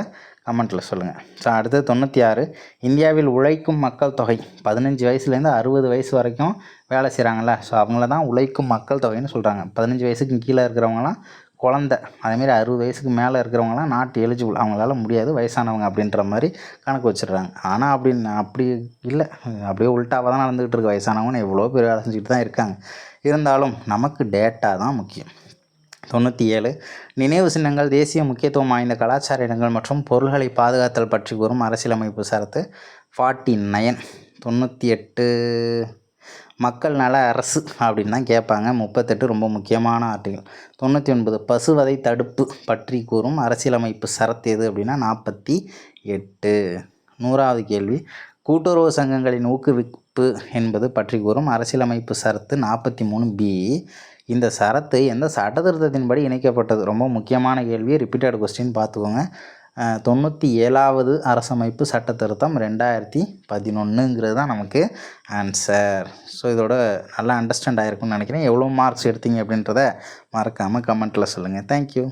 கமெண்ட்டில் சொல்லுங்கள். ஸோ அடுத்தது 96 இந்தியாவில் உழைக்கும் மக்கள் தொகை 15 வயசுலேருந்து 60 வயசு வரைக்கும் வேலை செய்கிறாங்கல்ல, ஸோ அவங்கள தான் உழைக்கும் மக்கள் தொகைன்னு சொல்கிறாங்க. 15 வயசுக்கு கீழே இருக்கிறவங்களாம் குழந்தை, அதேமாரி 60 வயசுக்கு மேலே இருக்கிறவங்களாம் நாட் எலிஜிபிள், அவங்களால முடியாது, வயசானவங்க அப்படின்ற மாதிரி கணக்கு வச்சிடுறாங்க. ஆனால் அப்படி இல்லை, அப்படியே உல்ட்டாவாக தான் நடந்துக்கிட்டு இருக்கு. வயசானவங்கன்னு எவ்வளோ பேர் வேலை செஞ்சுக்கிட்டு தான் இருக்காங்க. இருந்தாலும் நமக்கு டேட்டா தான் முக்கியம். 97 நினைவு சின்னங்கள் தேசிய முக்கியத்துவம் வாய்ந்த கலாச்சார இடங்கள் மற்றும் பொருள்களை பாதுகாத்தல் பற்றி கூறும் அரசியலமைப்பு சரத்து 49. 98 மக்கள் நல அரசு அப்படின்னு தான் கேட்பாங்க. 38 ரொம்ப முக்கியமான ஆர்டிகல். 99 பசுவதை தடுப்பு பற்றி கூறும் அரசியலமைப்பு சரத்து எது அப்படின்னா 48. 100வது கேள்வி கூட்டுறவு சங்கங்களின் ஊக்குவிப்பு என்பது பற்றி கூறும் அரசியலமைப்பு சரத்து 43B. இந்த சரத்து எந்த சட்டத்திருத்தத்தின்படி இணைக்கப்பட்டது? ரொம்ப முக்கியமான கேள்வி, ரிப்பீட்டட் கொஸ்டின் பார்த்துக்கோங்க. 97வது அரசமைப்பு சட்ட திருத்தம் 2011ங்கிறது தான் நமக்கு ஆன்சர். ஸோ இதோட நல்லா அண்டர்ஸ்டாண்ட் ஆகிருக்குன்னு நினைக்கிறேன். எவ்வளோ மார்க்ஸ் எடுத்தீங்க அப்படின்றத மறக்காமல் கமெண்ட்டில் சொல்லுங்கள். தேங்க்யூ.